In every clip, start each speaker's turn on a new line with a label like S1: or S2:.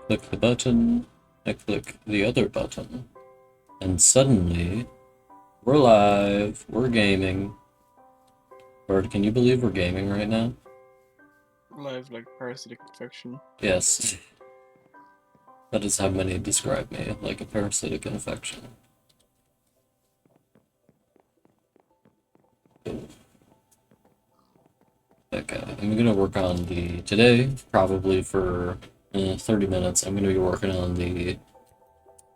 S1: click the button, I click the other button, and suddenly we're live, we're gaming. Bird, can you believe we're gaming right now?
S2: Live like parasitic infection.
S1: Yes, that is how many describe me, like a parasitic infection. Okay, I'm gonna work on the today, probably for 30 minutes. I'm gonna be working on the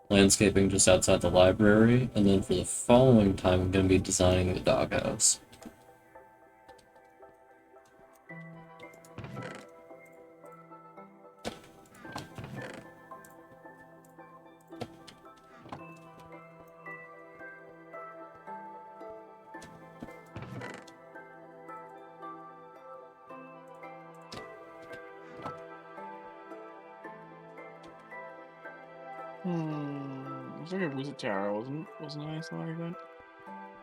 S1: landscaping just outside the library, and then for the following time, I'm gonna be designing the doghouse.
S2: It's like a wizard tower, wasn't it anything like that?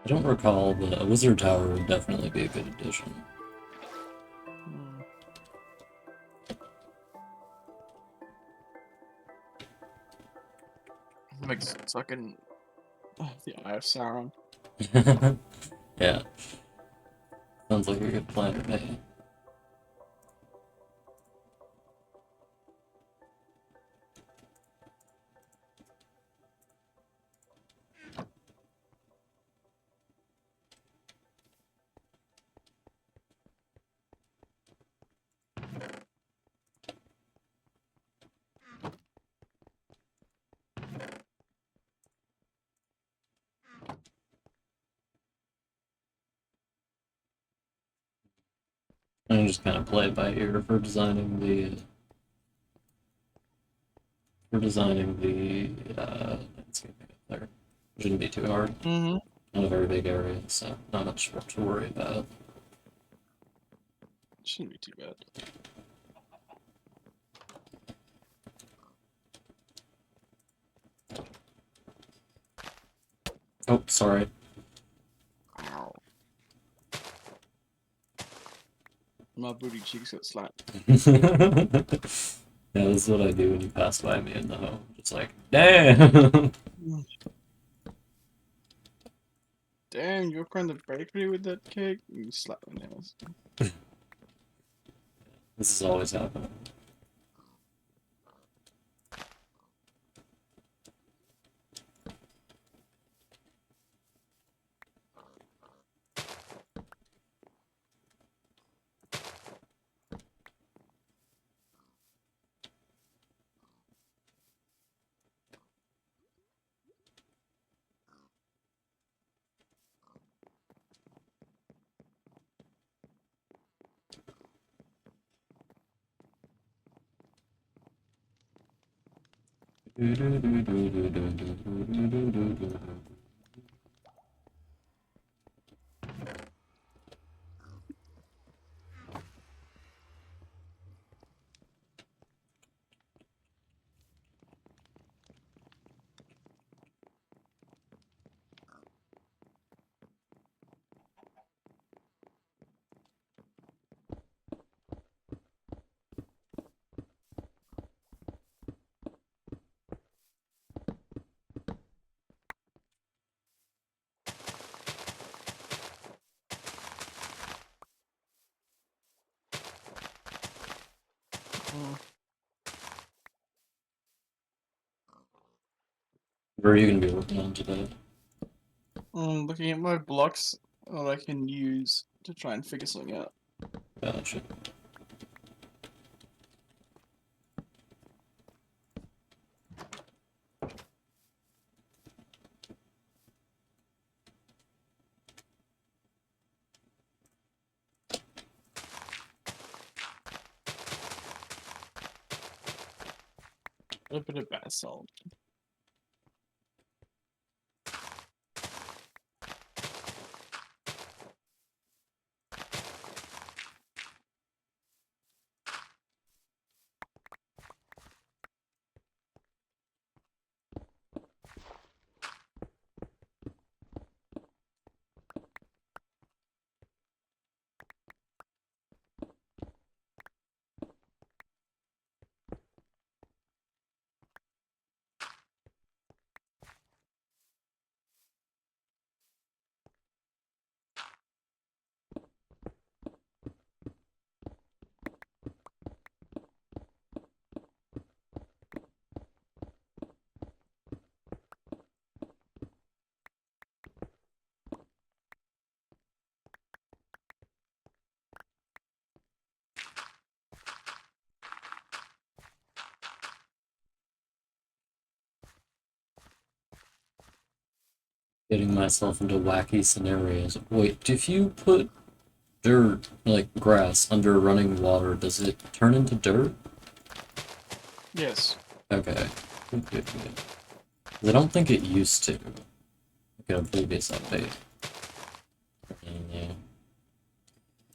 S1: I don't recall, but a wizard tower would definitely be a good addition.
S2: Hmm. Like sucking the eye of Sauron.
S1: Yeah, sounds like a good plan to me. I just kind of play it by ear for designing the landscaping up there. Shouldn't be too hard.
S2: Mm-hmm.
S1: Not a very big area, so not much to worry about.
S2: Shouldn't be too bad.
S1: Oh, sorry.
S2: Ow. My booty cheeks got slapped.
S1: Yeah, this is what I do when you pass by me in the home. It's like, damn!
S2: Mm. Damn, you opened the bakery with that cake? You slapped my nails.
S1: This is always happening.
S2: Mm.
S1: What are you gonna be working on today?
S2: Looking at my blocks that I can use to try and figure something out.
S1: Gotcha.
S2: A bit of bath salt.
S1: Getting myself into wacky scenarios. Wait, if you put dirt, like grass, under running water, does it turn into dirt?
S2: Yes.
S1: Okay. Good, good, good. 'Cause I don't think it used to, like in a previous update. Yeah.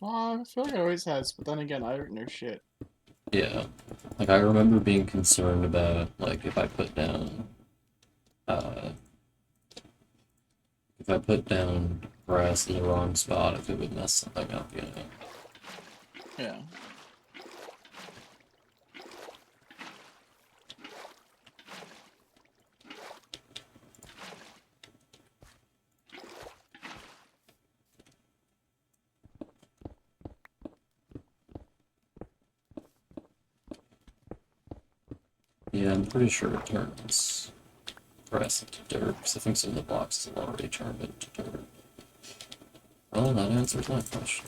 S2: Well, I feel like it always has, but then again, I don't know shit.
S1: Yeah. Like I remember being concerned about like uh if I put down grass in the wrong spot, if it would mess something up, you know.
S2: Yeah.
S1: Yeah, I'm pretty sure it turns grass into dirt, because I think some of the blocks have already turned into dirt. Well, that answers my question.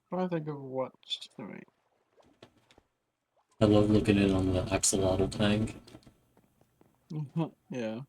S2: Trying to think of what to make.
S1: I love looking in on the axolotl tank.
S2: Yeah.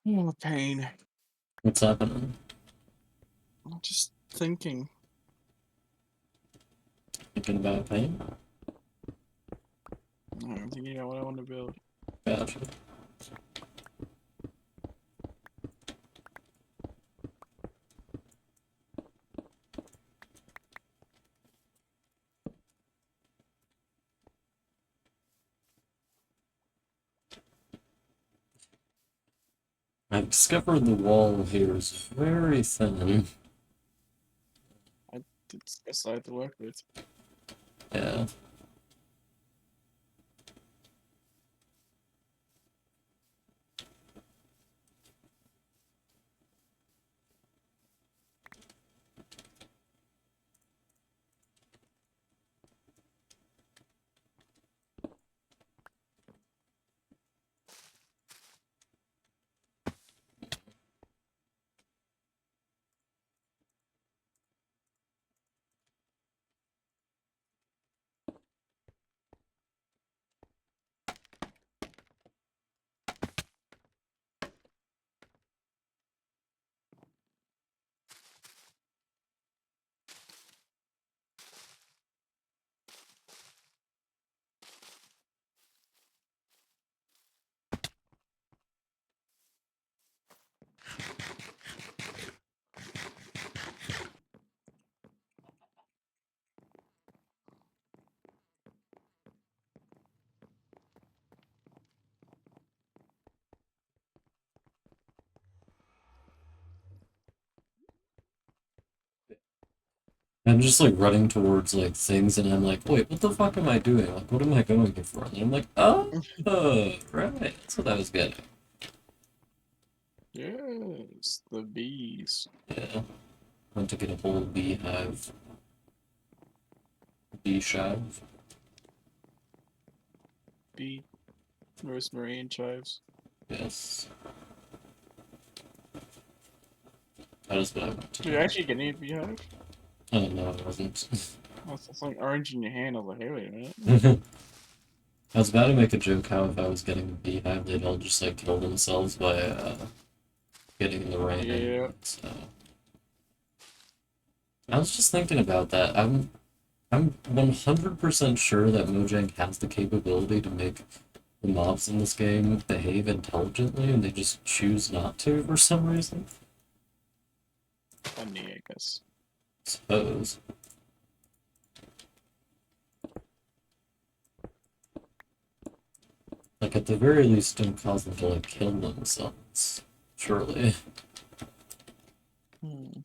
S2: Oh, pain.
S1: What's happening?
S2: I'm just thinking.
S1: Thinking about pain?
S2: I'm thinking about what I want to build.
S1: Gotcha. I've discovered the wall here is very thin.
S2: I it's decide to work with.
S1: Yeah. I'm just like running towards like things and I'm like, wait, what the fuck am I doing? Like, what am I going here for? And I'm like, oh, right, that's what I was getting.
S2: Yes, the bees.
S1: Yeah. I want to get a whole beehive. bee chive.
S2: Bee, rosemary, and chives.
S1: Yes. That is what I want to
S2: Did you
S1: do.
S2: actually get any beehive?
S1: Oh no, it wasn't.
S2: Oh, it's like orange in your hand. I was like, hey, wait a minute.
S1: I was about to make a joke how if I was getting a beehive, they'd all just like kill themselves by getting in the right
S2: Yeah.
S1: angle. So I was just thinking about that. I'm 100% sure that Mojang has the capability to make the mobs in this game behave intelligently, and they just choose not to for some reason.
S2: Funny, I guess.
S1: Suppose. Like at the very least, don't cause them to like kill themselves. Surely.
S2: Hmm.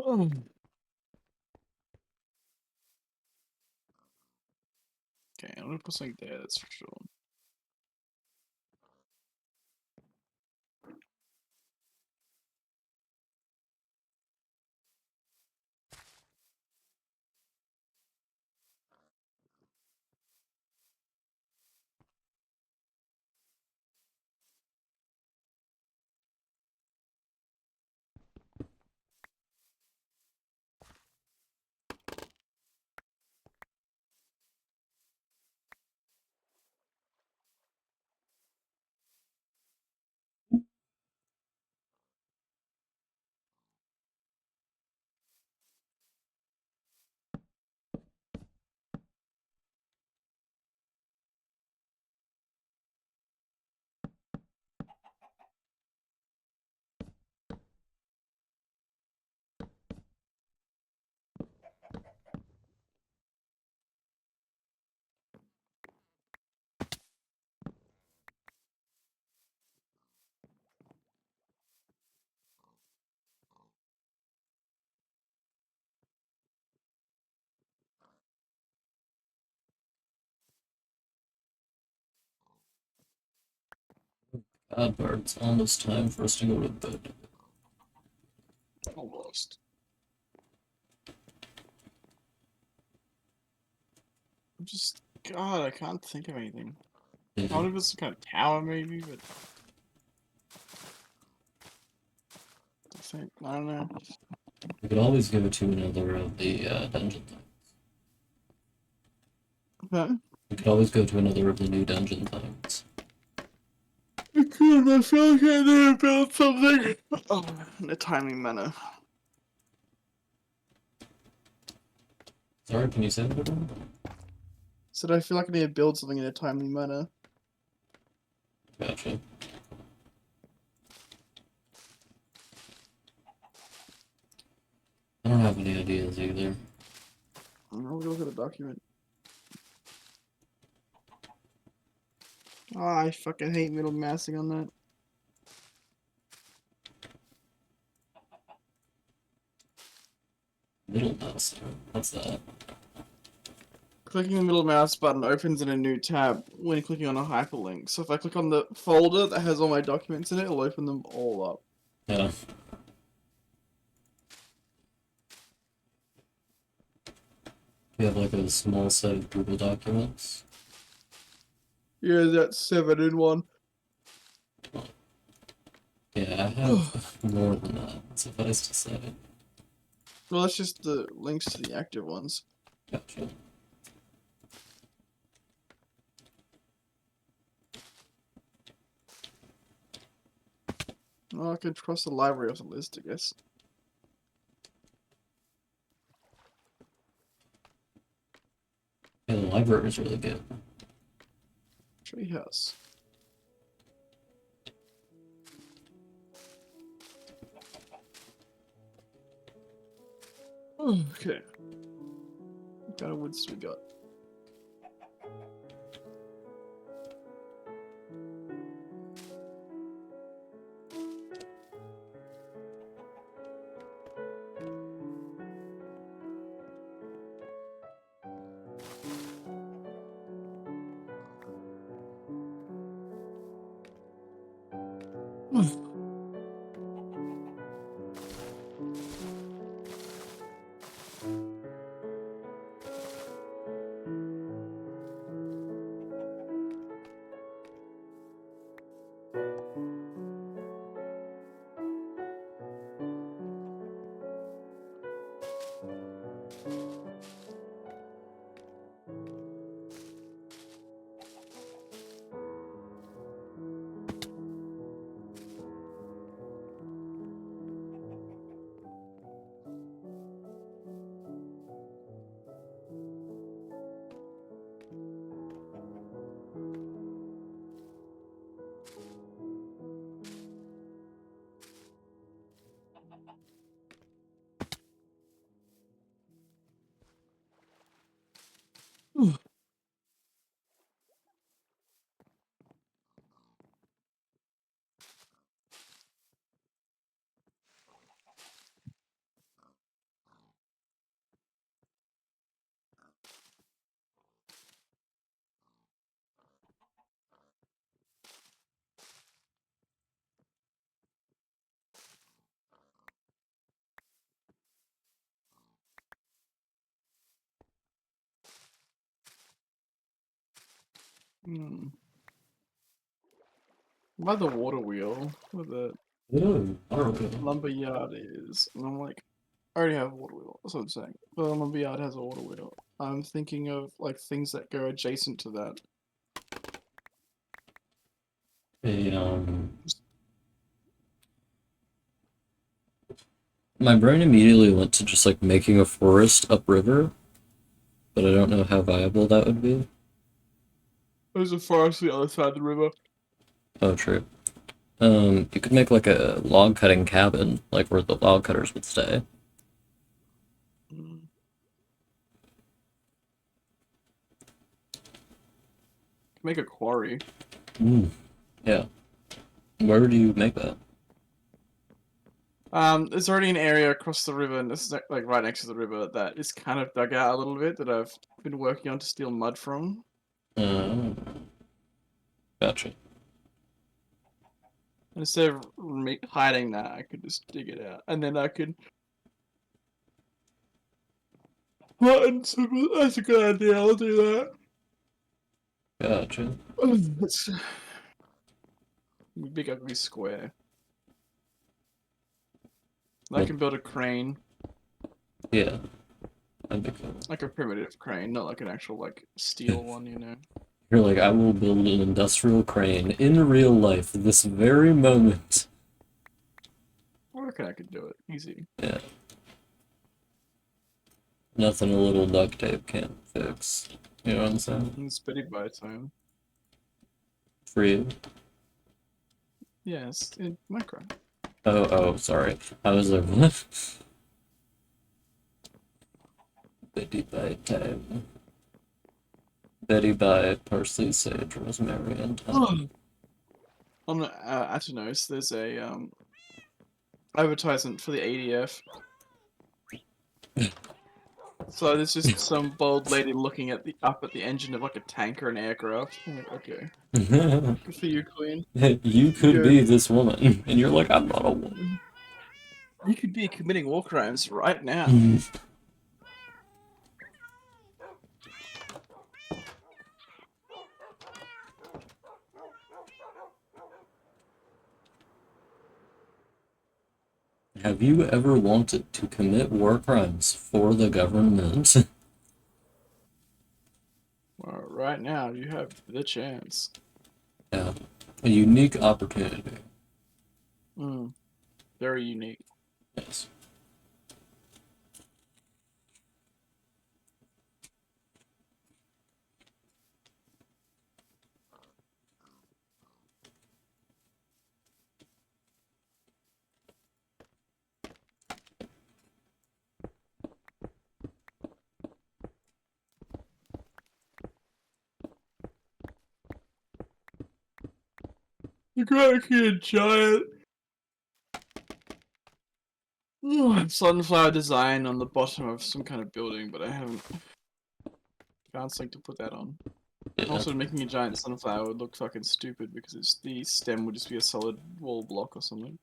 S2: Oh. Okay, I'm gonna put something there, that's for sure.
S1: God, Bart, it's almost time for us to go to bed.
S2: Almost. I'm just, God, I can't think of anything. I
S1: Yeah.
S2: wonder if it's some kind of tower, maybe, but I don't know.
S1: You could always go to another of the dungeon things.
S2: Huh?
S1: You could always go to another of the new dungeon things.
S2: I feel like I need to build something in a timely manner.
S1: Sorry, can you say that again?
S2: So I feel like I need to build something in a timely manner.
S1: Gotcha. I don't have any ideas either.
S2: I'll look at the document. Oh, I fucking hate middle massing on that.
S1: Middle mouse. What's that?
S2: Clicking the middle mouse button opens in a new tab when clicking on a hyperlink. So if I click on the folder that has all my documents in it, it'll open them all up.
S1: Yeah. You have like a small set of Google documents.
S2: Yeah, that's 7 in 1.
S1: Yeah, I have more than that, suffice to say.
S2: Well, that's just the links to the active ones.
S1: Gotcha.
S2: Oh, I could cross the library off the list, I guess.
S1: Yeah, the library is really good.
S2: Treehouse. Okay. What kind of woods we got? Hmm. By the water wheel, where the
S1: Oh, okay.
S2: lumber yard is, and I'm like, I already have a water wheel. That's what I'm saying. But the lumber yard has a water wheel. I'm thinking of like things that go adjacent to that.
S1: A, my brain immediately went to just like making a forest upriver, but I don't know how viable that would be.
S2: There's a forest on the other side of the river.
S1: Oh, true. You could make like a log cutting cabin, like where the log cutters would stay.
S2: Mm. Make a quarry.
S1: Mm. Yeah. Where do you make that?
S2: There's already an area across the river, and it's like right next to the river that is kind of dug out a little bit that I've been working on to steal mud from.
S1: Uh, gotcha.
S2: And instead of hiding that, I could just dig it out, and then I could. That's a good idea. I'll do that.
S1: Gotcha.
S2: It's a big ugly square. I
S1: Well,
S2: can build a crane,
S1: yeah, that'd be cool.
S2: like a primitive crane, not like an actual like steel one, you know.
S1: You're like, I will build an industrial crane in real life this very moment.
S2: I reckon I could do it. Easy.
S1: Yeah, nothing a little duct tape can't fix. You know what I'm saying?
S2: It's pretty by time.
S1: For you.
S2: Yes, in Minecraft.
S1: Oh, sorry. I was like, what? Betty by time. Betty by parsley, sage, rosemary, and thyme.
S2: On Atenos, there's a advertisement for the ADF. So there's just some bald lady looking at the up at the engine of like a tank or an aircraft. I'm like, okay, good for you, Queen.
S1: You
S2: You
S1: could
S2: go.
S1: be this woman, and you're like, I'm not a woman.
S2: You could be committing war crimes right now.
S1: Have you ever wanted to commit war crimes for the government?
S2: Well, right now, you have the chance.
S1: Yeah, a unique opportunity.
S2: Mm, very unique.
S1: Yes.
S2: You gotta be a giant sunflower design on the bottom of some kind of building, but I haven't found something to put that on.
S1: Yeah.
S2: Also, making a giant sunflower would look fucking stupid because the stem would just be a solid wall block or something.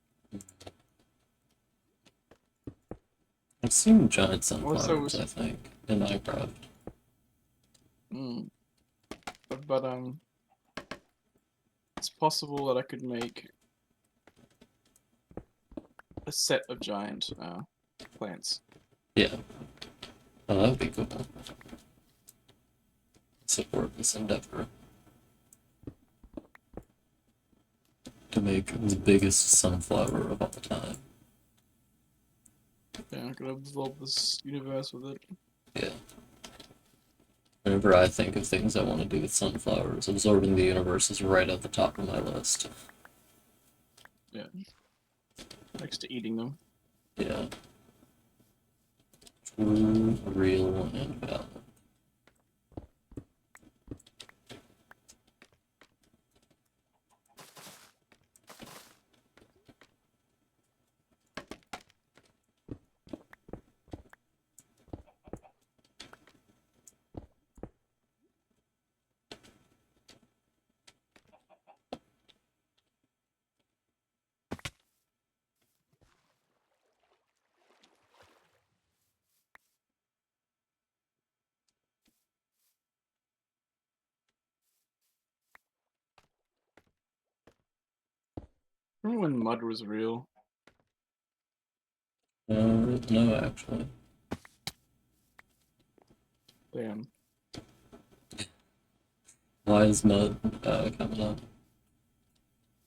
S1: I've seen giant
S2: Also,
S1: sunflowers, I think, in Minecraft.
S2: mm, but it's possible that I could make a set of giant plants.
S1: Yeah. Oh, that would be cool. Support this endeavor to make the biggest sunflower of all time.
S2: Yeah, I could absorb this universe with it.
S1: Yeah. Whenever I think of things I want to do with sunflowers, absorbing the universe is right at the top of my list.
S2: Yeah. Next to eating them.
S1: Yeah. True, real, and valid.
S2: Remember when mud was real?
S1: No, actually.
S2: Damn.
S1: Why is mud coming up?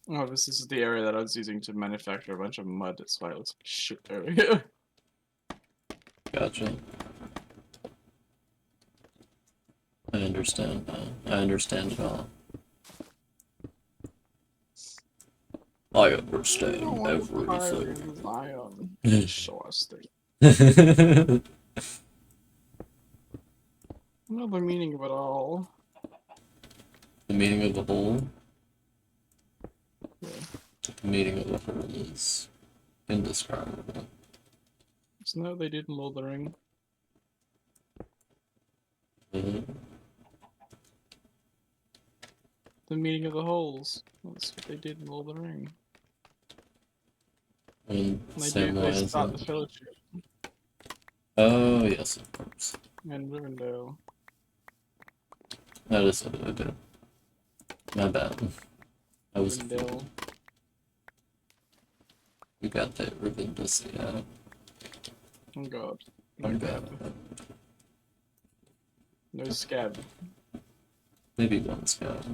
S2: Oh, this is the area that I was using to manufacture a bunch of mud. That's why it looks like shit area.
S1: Gotcha. I understand now. I understand it all. I understand everything.
S2: Zion. Show us things.
S1: The
S2: Know the meaning of it all.
S1: meaning of the whole?
S2: Yeah.
S1: The meaning of the whole is indescribable.
S2: Isn't that what they did in Lord of the Ring?
S1: Mhm.
S2: The meaning of the holes. That's what they did in Lord of the Ring.
S1: In
S2: And they
S1: Samwise.
S2: start the Fellowship
S1: Oh, yes, of course.
S2: in Rivendell.
S1: That is what I did. My bad. I was
S2: Rivendell.
S1: We got that ribbon to see out.
S2: Oh god. No
S1: I'm
S2: gab.
S1: bad.
S2: No scab.
S1: Maybe one scout.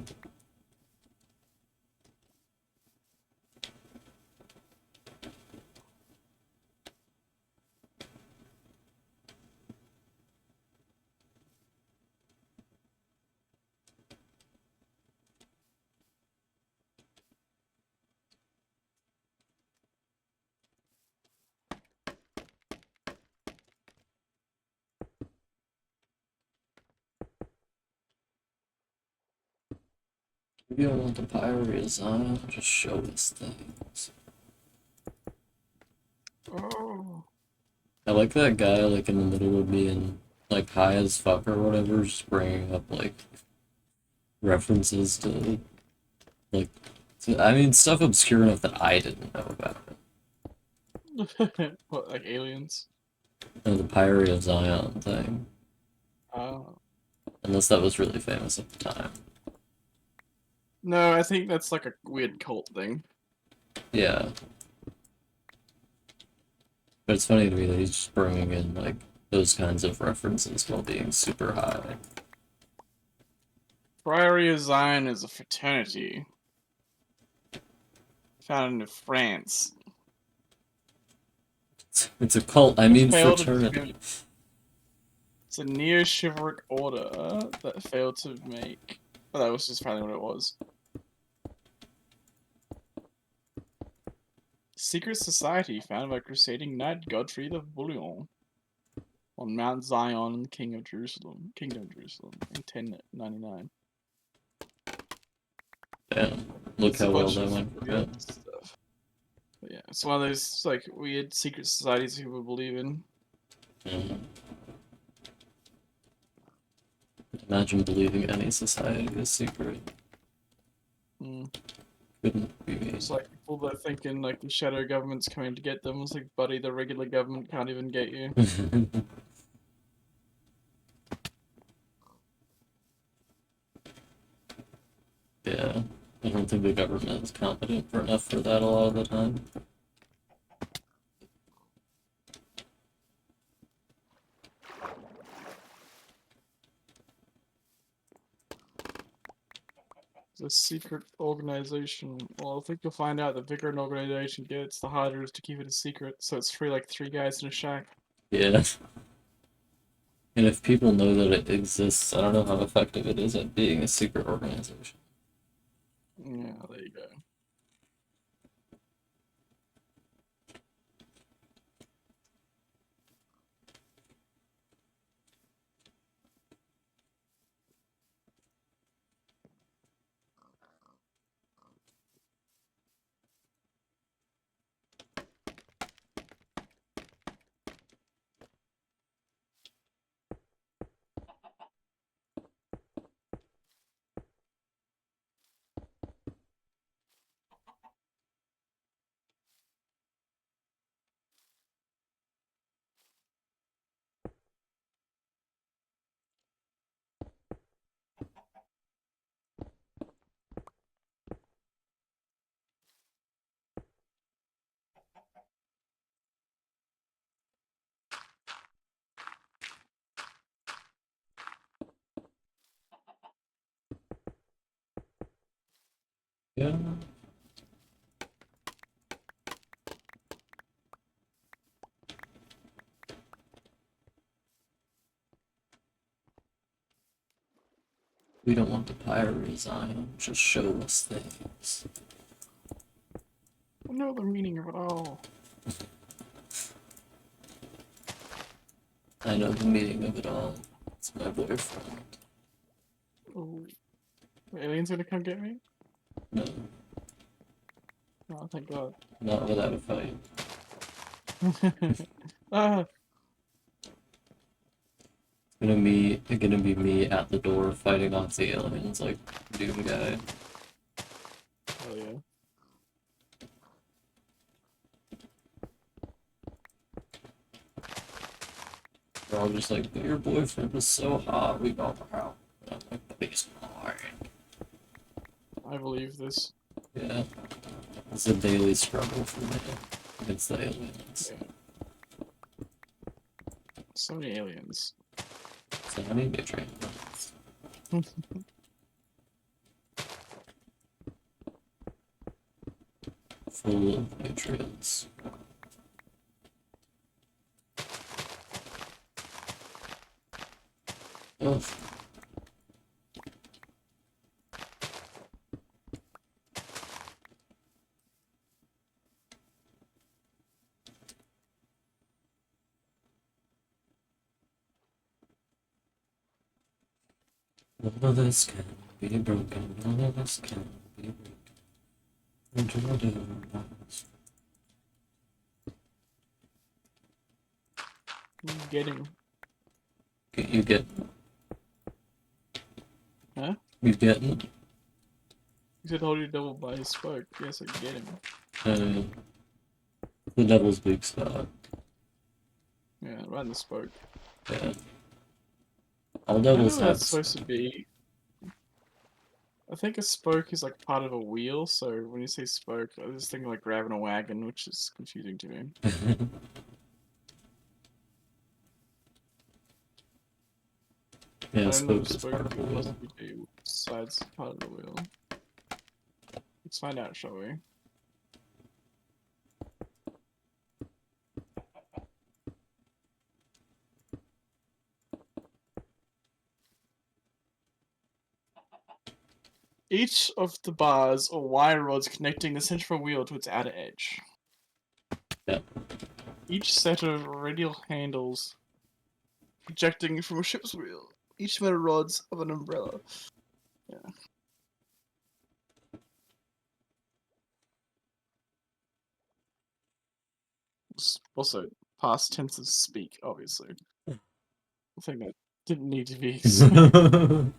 S1: Maybe I want the pirate design. Just show us things.
S2: Oh.
S1: I like that guy like in the middle of being like high as fuck or whatever, just bringing up like references to like I mean stuff obscure enough that I didn't know about it.
S2: What, like aliens?
S1: The Pyre of Zion thing.
S2: Oh.
S1: Unless that was really famous at the time.
S2: No, I think that's like a weird cult thing.
S1: Yeah. But it's funny to me that he's just bringing in like those kinds of references while being super high.
S2: Priory of Zion is a fraternity founded in France.
S1: It's a cult, I
S2: It
S1: mean
S2: failed to become.
S1: fraternity.
S2: It's a neo-chivalric order that failed to make. Well, that was just finally what it was. Secret society founded by crusading knight Godfrey the Bouillon on Mount Zion in the Kingdom of Jerusalem in 1099.
S1: Damn. Look
S2: It's a
S1: how well
S2: bunch
S1: that
S2: of
S1: went for
S2: weird
S1: him.
S2: stuff. But yeah, it's one of those like weird secret societies people believe in.
S1: Mhm. Imagine believing any society is secret.
S2: Mm.
S1: Couldn't be me.
S2: It's like people that are thinking like the shadow government's coming to get them. It's like, buddy, the regular government can't even get you.
S1: Yeah. I don't think the government is competent for enough for that a lot of the time.
S2: It's a secret organization. Well, I think you'll find out the bigger an organization gets, the harder it is to keep it a secret. So it's free like three guys in a shack.
S1: Yeah. And if people know that it exists, I don't know how effective it is at being a secret organization.
S2: Yeah, there you go.
S1: Yeah. We don't want the pirate design, just show us things.
S2: I know the meaning of it all.
S1: I know the meaning of it all. It's my boyfriend.
S2: Oh, the aliens gonna come get me?
S1: No,
S2: Oh, thank God.
S1: not without a fight.
S2: Ah,
S1: It's gonna be me at the door fighting off the aliens like Doom guy.
S2: hell yeah.
S1: They're all just like, but your boyfriend is so hot, we got her out. And I'm like, but he's mine.
S2: I believe this.
S1: Yeah. It's a daily struggle for me against the aliens.
S2: Yeah. So many aliens.
S1: So I need to train aliens. Full of nutrients. Oh. None of this can be broken. None of this can be broken. Until I do rise.
S2: Getting.
S1: You get.
S2: Huh?
S1: You getting?
S2: You said hold your double by his spoke. Yes, I get him.
S1: The devil's big spot.
S2: Yeah, right in the spoke.
S1: Yeah. All
S2: I don't know
S1: devils
S2: what
S1: have.
S2: that's supposed to be. I think a spoke is like part of a wheel, so when you say spoke, I was thinking like grabbing a wagon, which is confusing to me. I
S1: Yeah,
S2: don't know what
S1: spoke
S2: a
S1: is part
S2: spoke
S1: of the
S2: could
S1: wheel.
S2: possibly do besides part of the wheel. Let's find out, shall we? Each of the bars or wire rods connecting the central wheel to its outer edge.
S1: Yeah.
S2: Each set of radial handles projecting from a ship's wheel. Each metal rods of an umbrella. Yeah. Also, past tense of speak, obviously. I think that didn't need to be explained.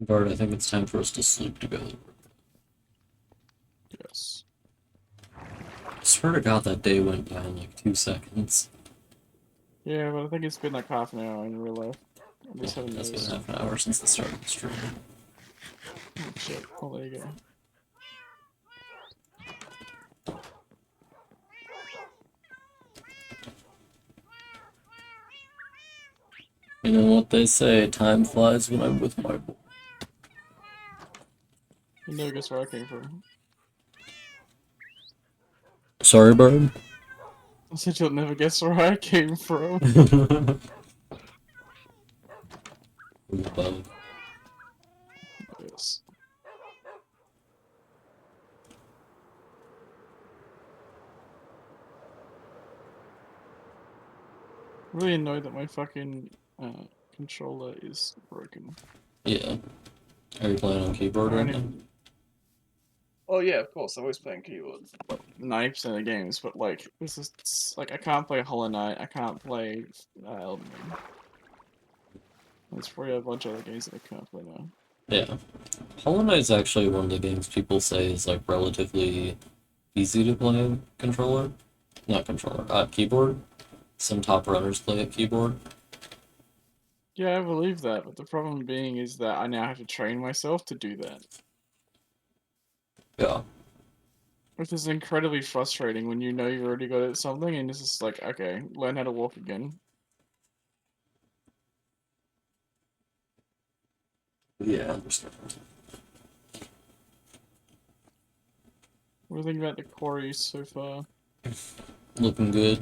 S1: Bart, I think it's time for us to sleep together.
S2: Yes.
S1: I swear to God, that day went by in like 2 seconds.
S2: Yeah, but I think it's been like half an hour in real life. I
S1: Yeah,
S2: just haven't
S1: it's been
S2: noticed.
S1: half an hour since the start of the stream.
S2: Oh shit. Oh, there you go.
S1: You know what they say, time flies when I'm with my boy.
S2: You never guess where I came from.
S1: Sorry, Bird?
S2: I said you'll never guess where I came from.
S1: From above.
S2: Yes. Really annoyed that my fucking controller is broken.
S1: Yeah. Are you playing on keyboard right now?
S2: Oh yeah, of course. I'm always playing keyboard. 90% of games, but like this is like I can't play Hollow Knight. I can't play Elden Ring. There's probably a bunch of other games that I can't play now.
S1: Yeah. Hollow Knight's actually one of the games people say is like relatively easy to play controller. Not controller, keyboard. Some top runners play it keyboard.
S2: Yeah, I believe that, but the problem being is that I now have to train myself to do that.
S1: Yeah.
S2: Which is incredibly frustrating when you know you're already good at something and it's just like, okay, learn how to walk again.
S1: Yeah, I understand.
S2: What do you think about the quarries so far?
S1: Looking good.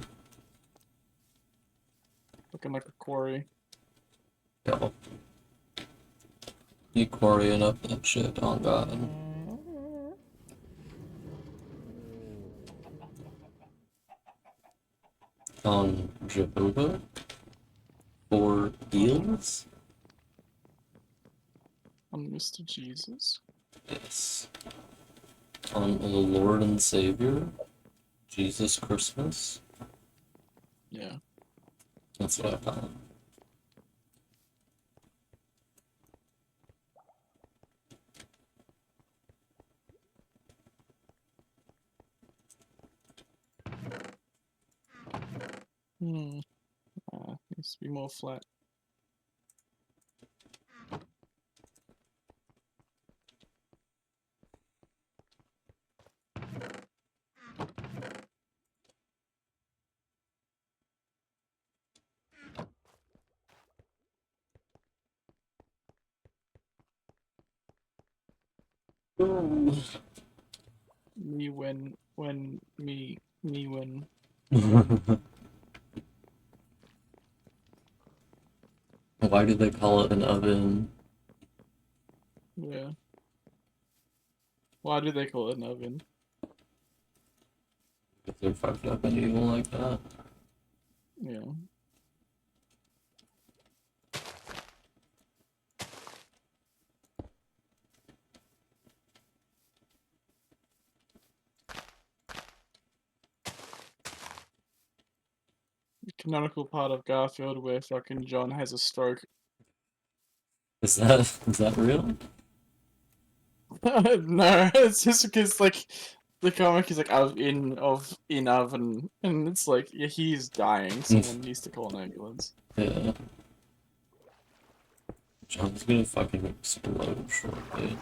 S2: Looking like a quarry.
S1: Yeah. You quarrying up that shit, oh god. On Jehovah? For eels?
S2: On Mr. Jesus.
S1: Yes. On the Lord and Savior, Jesus Christmas.
S2: Yeah.
S1: That's what I thought.
S2: Hmm. Needs to be more flat. Me when me when.
S1: Why do they call it an oven?
S2: Yeah. Why do they call it an oven?
S1: If they're fucked up and evil like that.
S2: Yeah. The canonical part of Garfield where fucking John has a stroke.
S1: Is that real?
S2: No, it's just because like the comic is like in oven, and it's like yeah, he's dying. Someone needs to call an ambulance.
S1: Yeah. John's gonna fucking explode shortly.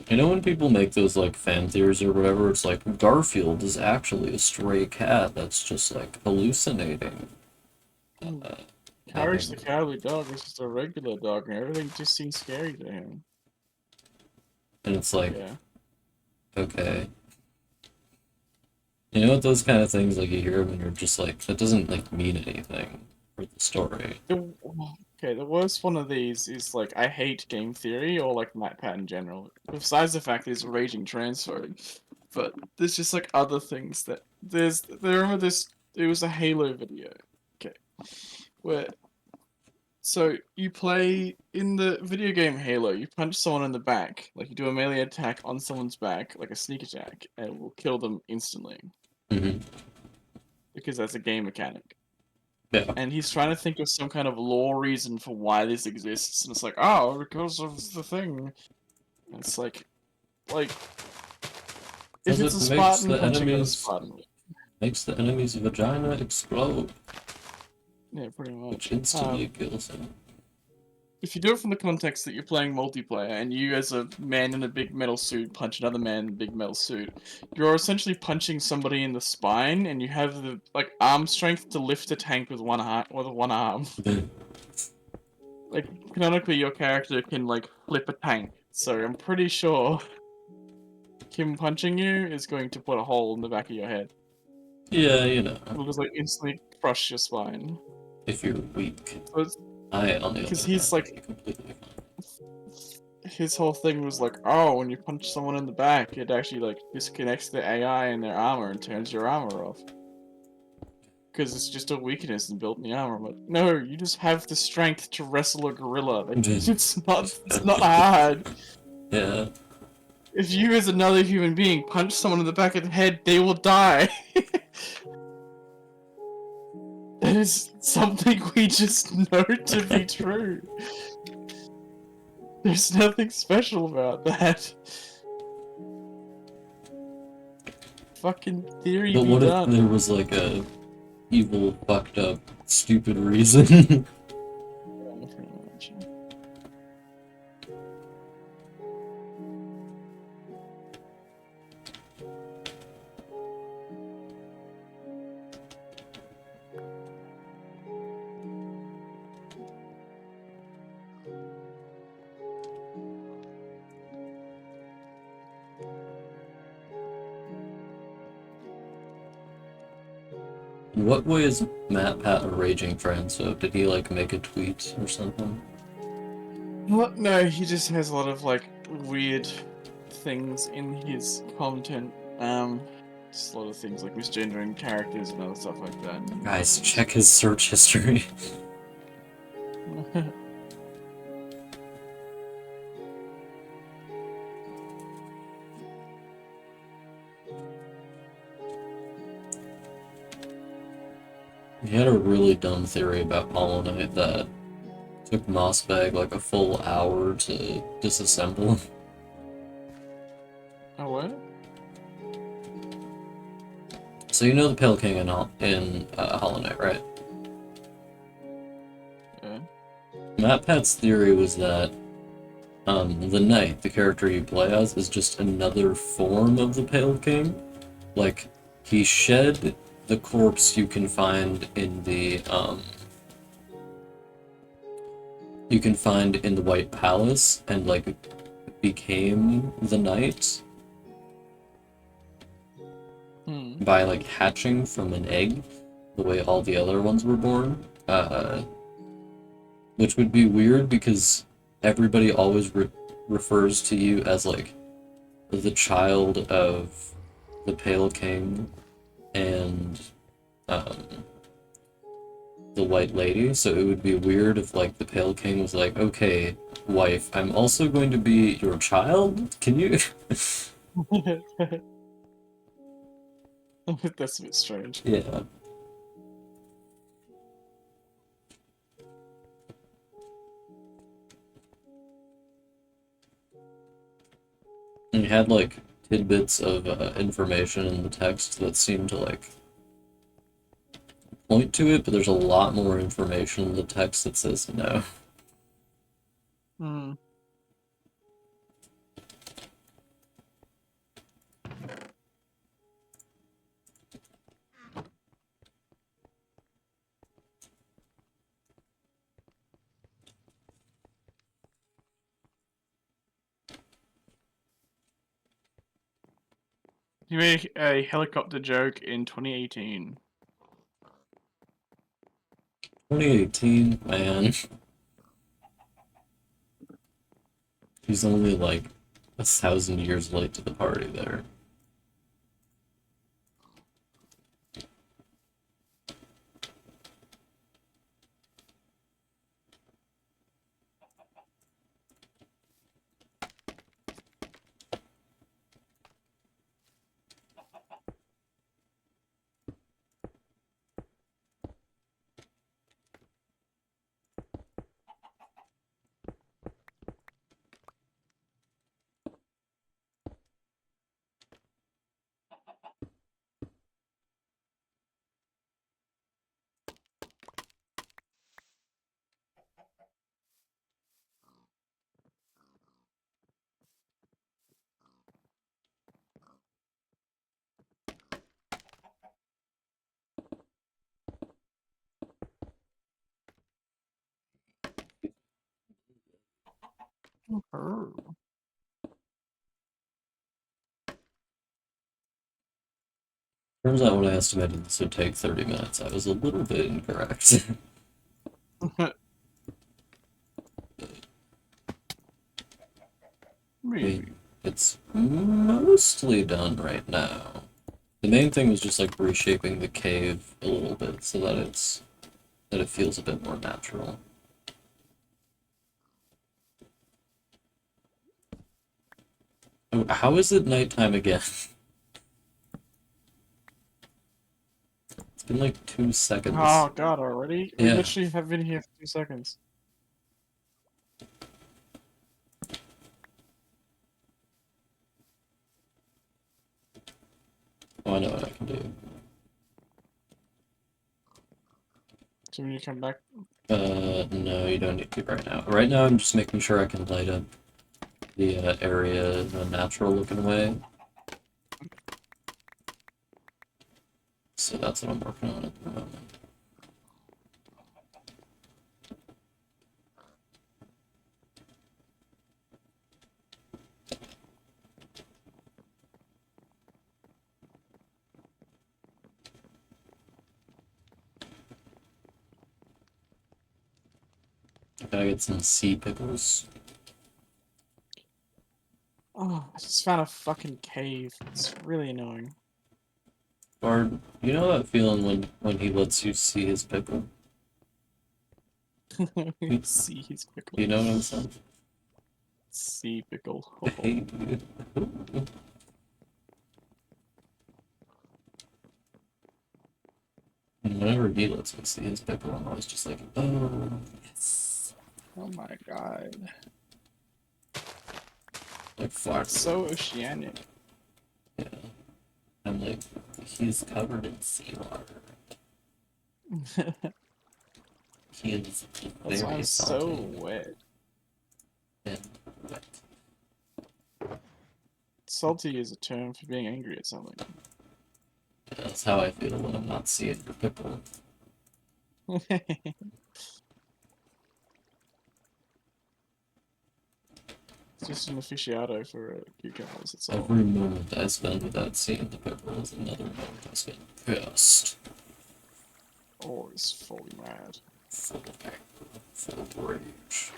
S1: You know when people make those like fan theories or whatever, it's like Garfield is actually a stray cat that's just like hallucinating.
S2: Hmm.
S1: Uh,
S2: Courage the
S1: having
S2: Cowardly Dog is just a regular dog, and everything just seems scary to him.
S1: and it's like,
S2: Yeah.
S1: okay. You know what those kind of things like you hear when you're just like that doesn't like mean anything for the story.
S2: Okay, the worst one of these is like I hate game theory or like MatPat in general. Besides the fact that it's raging transphobic, but there's just like other things that there remember this. It was a Halo video. Okay, where so you play in the video game Halo, you punch someone in the back, like you do a melee attack on someone's back, like a sneak attack, and it will kill them instantly
S1: Hmm.
S2: because that's a game mechanic.
S1: Yeah.
S2: And he's trying to think of some kind of law reason for why this exists, and it's like, oh, because of the thing. And it's like if
S1: Because
S2: it's
S1: it
S2: a
S1: makes
S2: Spartan
S1: the
S2: punching another
S1: enemies
S2: Spartan,
S1: vagina explode,
S2: yeah, pretty
S1: which
S2: much.
S1: instantly kills him.
S2: If you do it from the context that you're playing multiplayer and you as a man in a big metal suit punch another man in a big metal suit, you're essentially punching somebody in the spine and you have the like arm strength to lift a tank with one arm. Like canonically your character can like flip a tank. So I'm pretty sure him punching you is going to put a hole in the back of your head.
S1: Yeah, you know,
S2: It'll just like instantly crush your spine.
S1: if you're weak.
S2: So it's
S1: I, on the
S2: because
S1: other
S2: he's
S1: hand,
S2: like
S1: would be completely
S2: his whole thing was like, oh, when you punch someone in the back, it actually like disconnects the AI and their armor and turns your armor off. Because it's just a weakness built in the armor. But no, you just have the strength to wrestle a gorilla. Like,
S1: fine.
S2: it's not hard.
S1: Yeah.
S2: If you as another human being punch someone in the back of the head, they will die. That is something we just know to be true. There's nothing special about that. Fucking theory
S1: But
S2: be
S1: what if there
S2: done.
S1: was like a evil, fucked up, stupid reason?
S2: Yeah, pretty much.
S1: In what way is Matt Pat a raging transphobe? Did he like make a tweet or something?
S2: Well, no, he just has a lot of like weird things in his content. Just a lot of things like misgendering characters and other stuff like that.
S1: Guys, check his search history. He had a really dumb theory about Hollow Knight that took Mossbag like a full hour to disassemble.
S2: Oh, what?
S1: So you know the Pale King in Hollow Knight, right?
S2: Yeah.
S1: Matt Pat's theory was that the Knight, the character you play as, is just another form of the Pale King. Like, he shed the corpse you can find in the White Palace and like became the Knight
S2: Hmm.
S1: by like hatching from an egg, the way all the other ones were born. Which would be weird because everybody always refers to you as like the child of the Pale King and um, the White Lady, so it would be weird if like the Pale King was like, okay, wife, I'm also going to be your child? Can you?
S2: That's a bit strange.
S1: Yeah. And you had like tidbits of information in the text that seemed to like point to it, but there's a lot more information in the text that says no.
S2: Hmm. He made a helicopter joke in 2018.
S1: 2018, man. He's only like 1,000 years late to the party there.
S2: Oh.
S1: Turns out when I estimated this would take 30 minutes, I was a little bit incorrect. I mean,
S2: Maybe.
S1: it's mostly done right now. The main thing was just like reshaping the cave a little bit so that it feels a bit more natural. Oh, how is it nighttime again? It's been like 2 seconds.
S2: Oh god, already? We
S1: Yeah.
S2: literally have been here for 2 seconds.
S1: Oh, I know what I can do.
S2: So when you come back.
S1: No, you don't need to right now. Right now, I'm just making sure I can light up the area in a natural looking way. So that's what I'm working on at the moment. Gotta get some sea pickles.
S2: Oh, I just found a fucking cave. It's really annoying.
S1: Or you know that feeling when he lets you see his pickle? You,
S2: Sea pickle.
S1: you know what I'm saying?
S2: Sea pickle.
S1: Hey, whenever he lets me see his pickle, and I was just like, oh, yes.
S2: Oh my god.
S1: Like, fuck.
S2: That's so oceanic.
S1: Yeah. I'm like, he's covered in seawater. He is
S2: That's why I'm
S1: very
S2: so
S1: salty
S2: wet.
S1: and wet.
S2: Salty is a term for being angry at something.
S1: That's how I feel when I'm not seeing your pickle.
S2: It's just an aficionado for cucumbers, that's all.
S1: Every moment I spend without seeing the pickle is another moment I spend pissed.
S2: Or is fully mad.
S1: Full of anger, full of rage.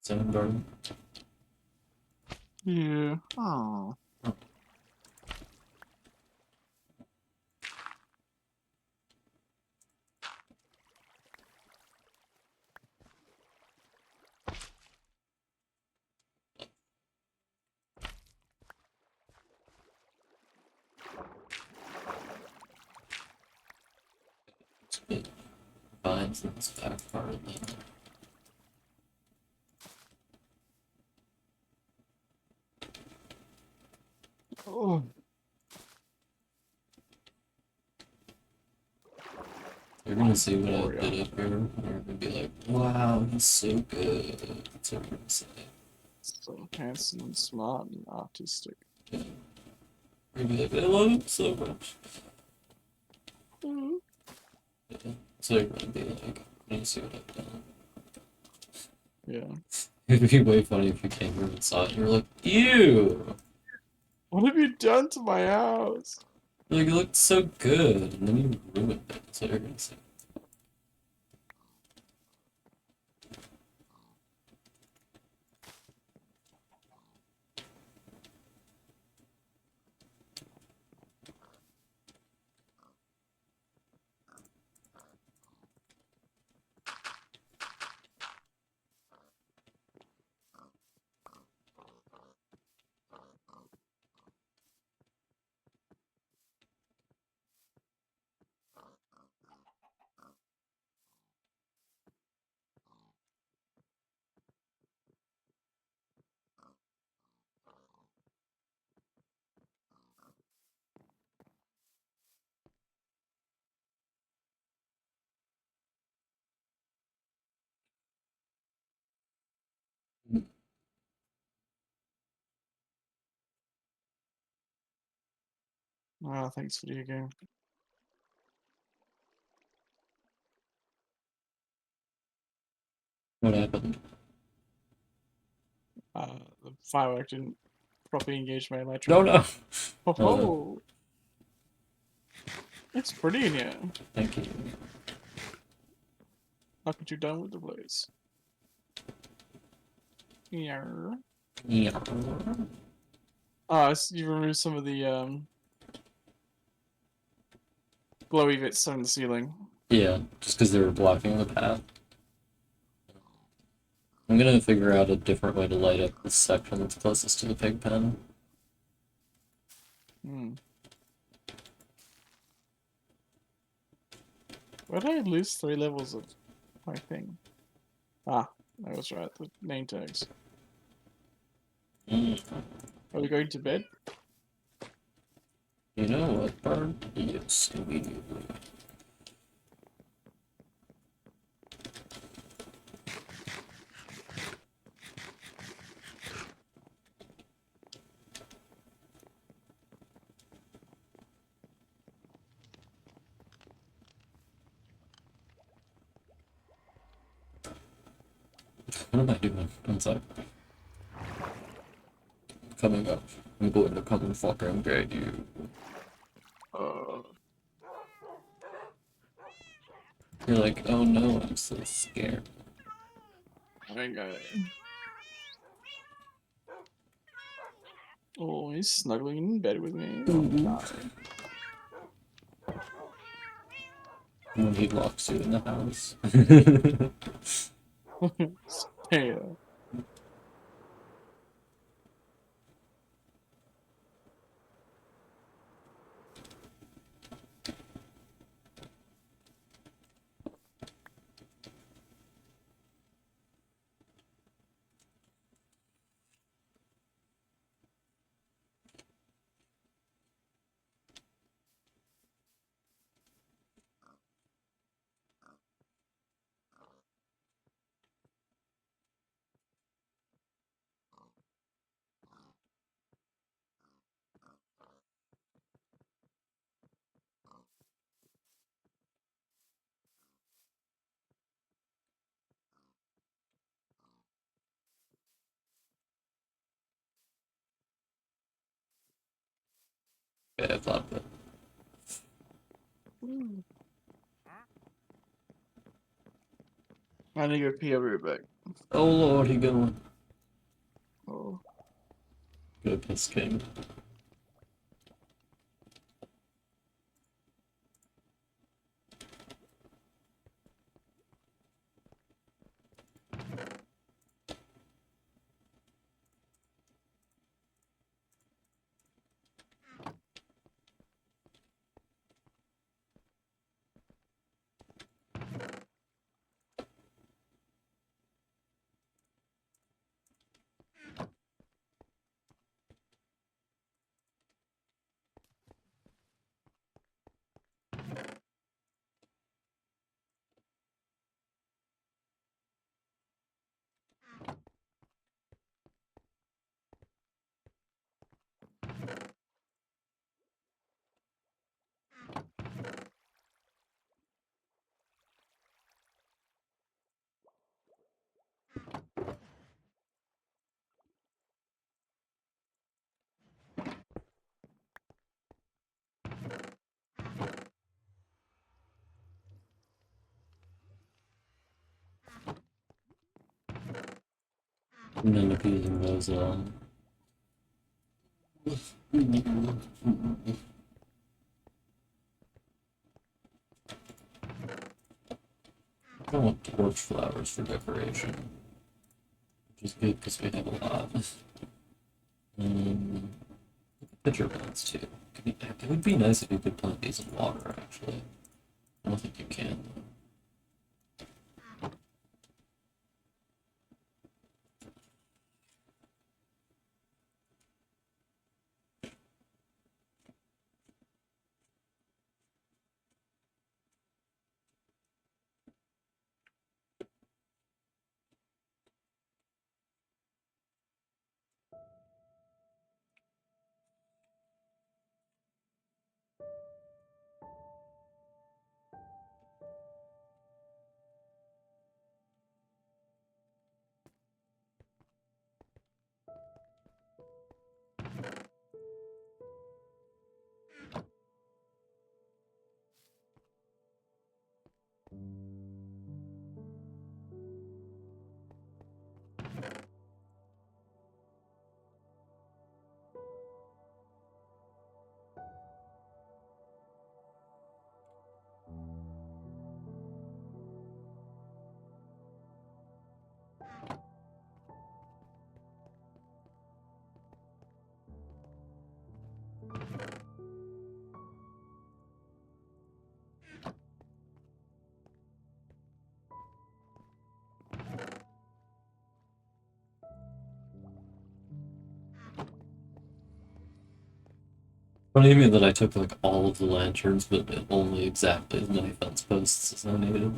S1: Soundgarden.
S2: Yeah. Oh.
S1: It vines in this back part of the.
S2: Oh.
S1: You're gonna see what I
S2: Warrior.
S1: did up here, and you're gonna be like, wow, he's so good. That's what you're gonna say.
S2: So handsome and smart and artistic.
S1: Yeah. You're gonna be like, I love him so much.
S2: Mm.
S1: Yeah. So you're gonna be like, let me see what I've done.
S2: Yeah.
S1: It'd be way funny if you came here and saw it and you're like, ew!
S2: What have you done to my house?
S1: Like, it looked so good, and then you ruined it. That's what you're gonna say.
S2: Ah, thanks, video game.
S1: What happened?
S2: The firework didn't properly engage my
S1: No,
S2: electric.
S1: no!
S2: Oh
S1: Oh, no.
S2: ho! It's pretty in here.
S1: Thank you.
S2: How could you done with the place? Yeah.
S1: Yeah.
S2: So you removed some of the glowy bits on the ceiling.
S1: Yeah, just because they were blocking the path. I'm gonna figure out a different way to light up this section that's closest to the pig pen.
S2: Hmm. Where did I lose 3 levels of my thing? Ah, I was right. The name tags.
S1: Mm.
S2: Are we going to bed?
S1: You know what, burn? Yes, immediately. What am I doing? One sec. Coming up. I'm going to come and fucking get you.
S2: Uh,
S1: You're like, oh no, I'm so scared.
S2: I ain't got it. Oh, he's snuggling in bed with me. Oh my god.
S1: When he locks you in the house.
S2: Hey,
S1: Yeah, I thought that.
S2: I need to go pee. I'll be right back.
S1: Oh lord, he going.
S2: Oh.
S1: Go piss king. And then appeasing those, I want torch flowers for decoration, which is good because we have a lot. Um, pitcher plants too. It would be nice if you could plant these in water, actually. I don't think you can, though. Funny to me that I took like all of the lanterns, but only exactly as many fence posts as I needed.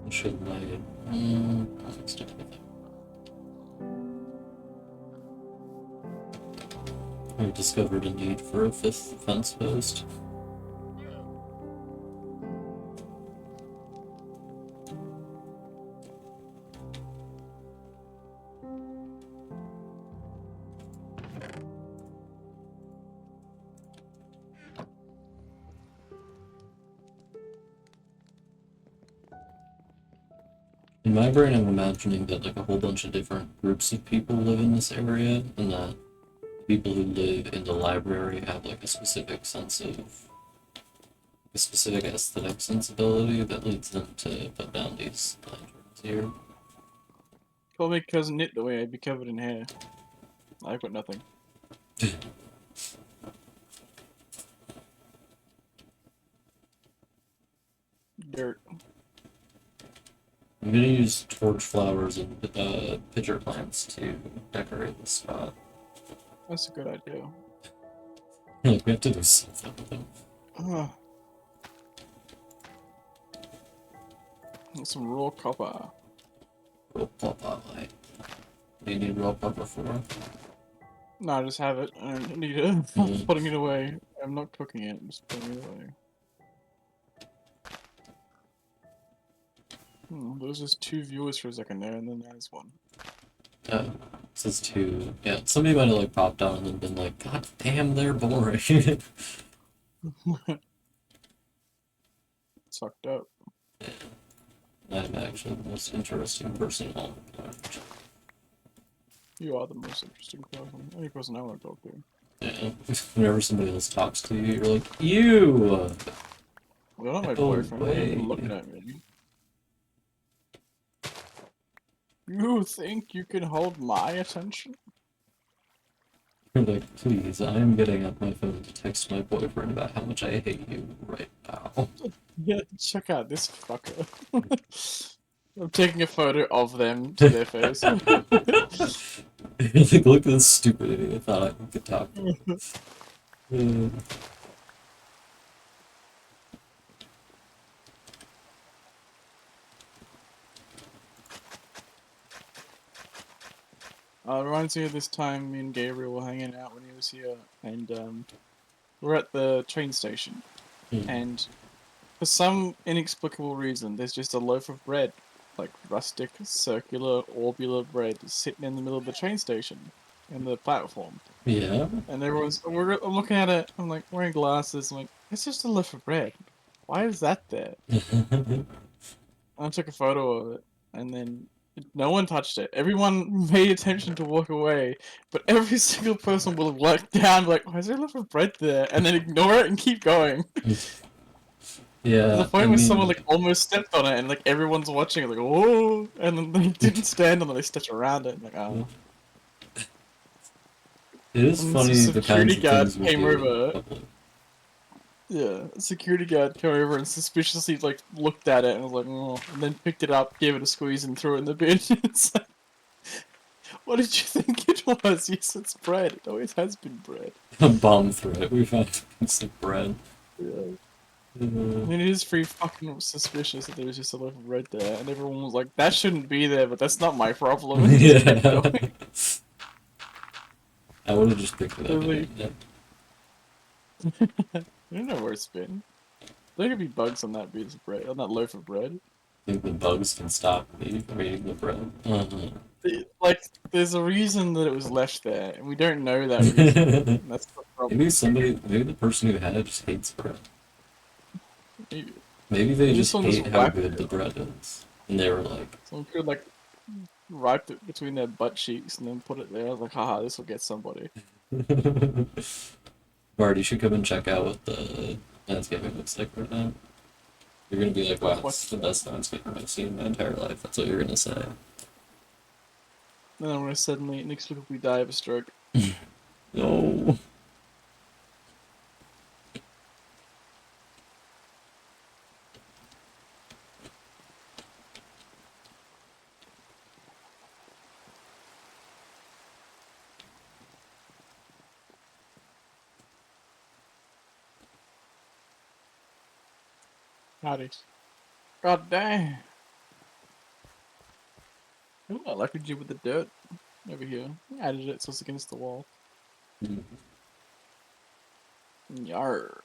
S1: Should I? Let's stick with it. I discovered a need for a fifth fence post. In my brain, I'm imagining that like a whole bunch of different groups of people live in this area, and that people who live in the library have like a specific sense of a specific aesthetic sensibility that leads them to put down these lanterns here.
S2: Call me Cousin Knit the way I'd be covered in hair. I've got nothing. Dirt.
S1: I'm gonna use torch flowers and pitcher plants to decorate the spot.
S2: That's a good idea.
S1: Like, we have to do something with them.
S2: Some raw copper.
S1: Raw papa, like. Do you need raw papa for?
S2: No, I just have it. I don't need it. I'm just putting it away. I'm not cooking it. I'm just putting it away. There was just 2 viewers for a second there, and then there's 1.
S1: Yeah, it says 2. Yeah, somebody might have like popped on and been like, God damn, they're boring.
S2: Sucked up.
S1: I'm actually the most interesting person on the planet.
S2: You are the most interesting person. Any person I want to talk to.
S1: Yeah, whenever somebody else talks to you, you're like, you!
S2: You're not my
S1: No
S2: boyfriend. Why are you
S1: way.
S2: looking at me? You think you can hold my attention?
S1: You're like, please, I'm getting up my phone to text my boyfriend about how much I hate you right now.
S2: Yeah, check out this fucker. I'm taking a photo of them to their face.
S1: Like, look at this stupid idiot I thought I could talk to.
S2: Reminds me of this time me and Gabriel were hanging out when he was here, and we're at the train station, and for some inexplicable reason, there's just a loaf of bread, like rustic, circular, orbular bread, sitting in the middle of the train station, in the platform.
S1: Yeah?
S2: And I'm looking at it, I'm like, wearing glasses, I'm like, it's just a loaf of bread. Why is that there? And I took a photo of it, and then no one touched it. Everyone made attention to walk away, but every single person will look down, like, why is there a loaf of bread there? And then ignore it and keep going.
S1: Yeah,
S2: There's a
S1: I
S2: point where someone
S1: mean,
S2: like almost stepped on it, and like everyone's watching it, like, oh, and then they didn't stand on it, they stepped around it, and like, oh.
S1: it is
S2: And
S1: funny
S2: the
S1: the kinds
S2: security
S1: of
S2: guard
S1: things we
S2: came
S1: do in
S2: over.
S1: public.
S2: Yeah, a security guard came over and suspiciously like looked at it and was like, oh, and then picked it up, gave it a squeeze, and threw it in the bin. It's like, what did you think it was? Yes, it's bread. It always has been bread.
S1: Bomb through it, we found a piece of bread.
S2: Yeah. I mean, it is pretty fucking suspicious that there's just a loaf of bread there, and everyone was like, that shouldn't be there, but that's not my problem. And just kept
S1: Yeah.
S2: going.
S1: I would have just picked it up.
S2: Really?
S1: Again.
S2: I don't know where it's been. There could be bugs on that piece of bread, on that loaf of bread.
S1: I think the bugs can stop me from eating the bread.
S2: Like, there's a reason that it was left there, and we don't know that reason. That's the problem.
S1: Maybe the person who had it just hates bread.
S2: Maybe.
S1: Maybe they
S2: Maybe
S1: just
S2: someone
S1: hate how
S2: whacked
S1: good the
S2: it.
S1: bread is. And they were like,
S2: Someone could like Right between their butt cheeks and then put it there. I was like, haha, this will get somebody.
S1: Bart, you should come and check out what the landscaping looks like right now. You're gonna be like, wow,
S2: What?
S1: it's the best landscaping I've seen in my entire life. That's what you're gonna say.
S2: Then I'm gonna suddenly inexplicably die of a stroke.
S1: No.
S2: Howdy. God damn. Ooh, I like what you did with the dirt over here. Added it so it's against the wall. Yar.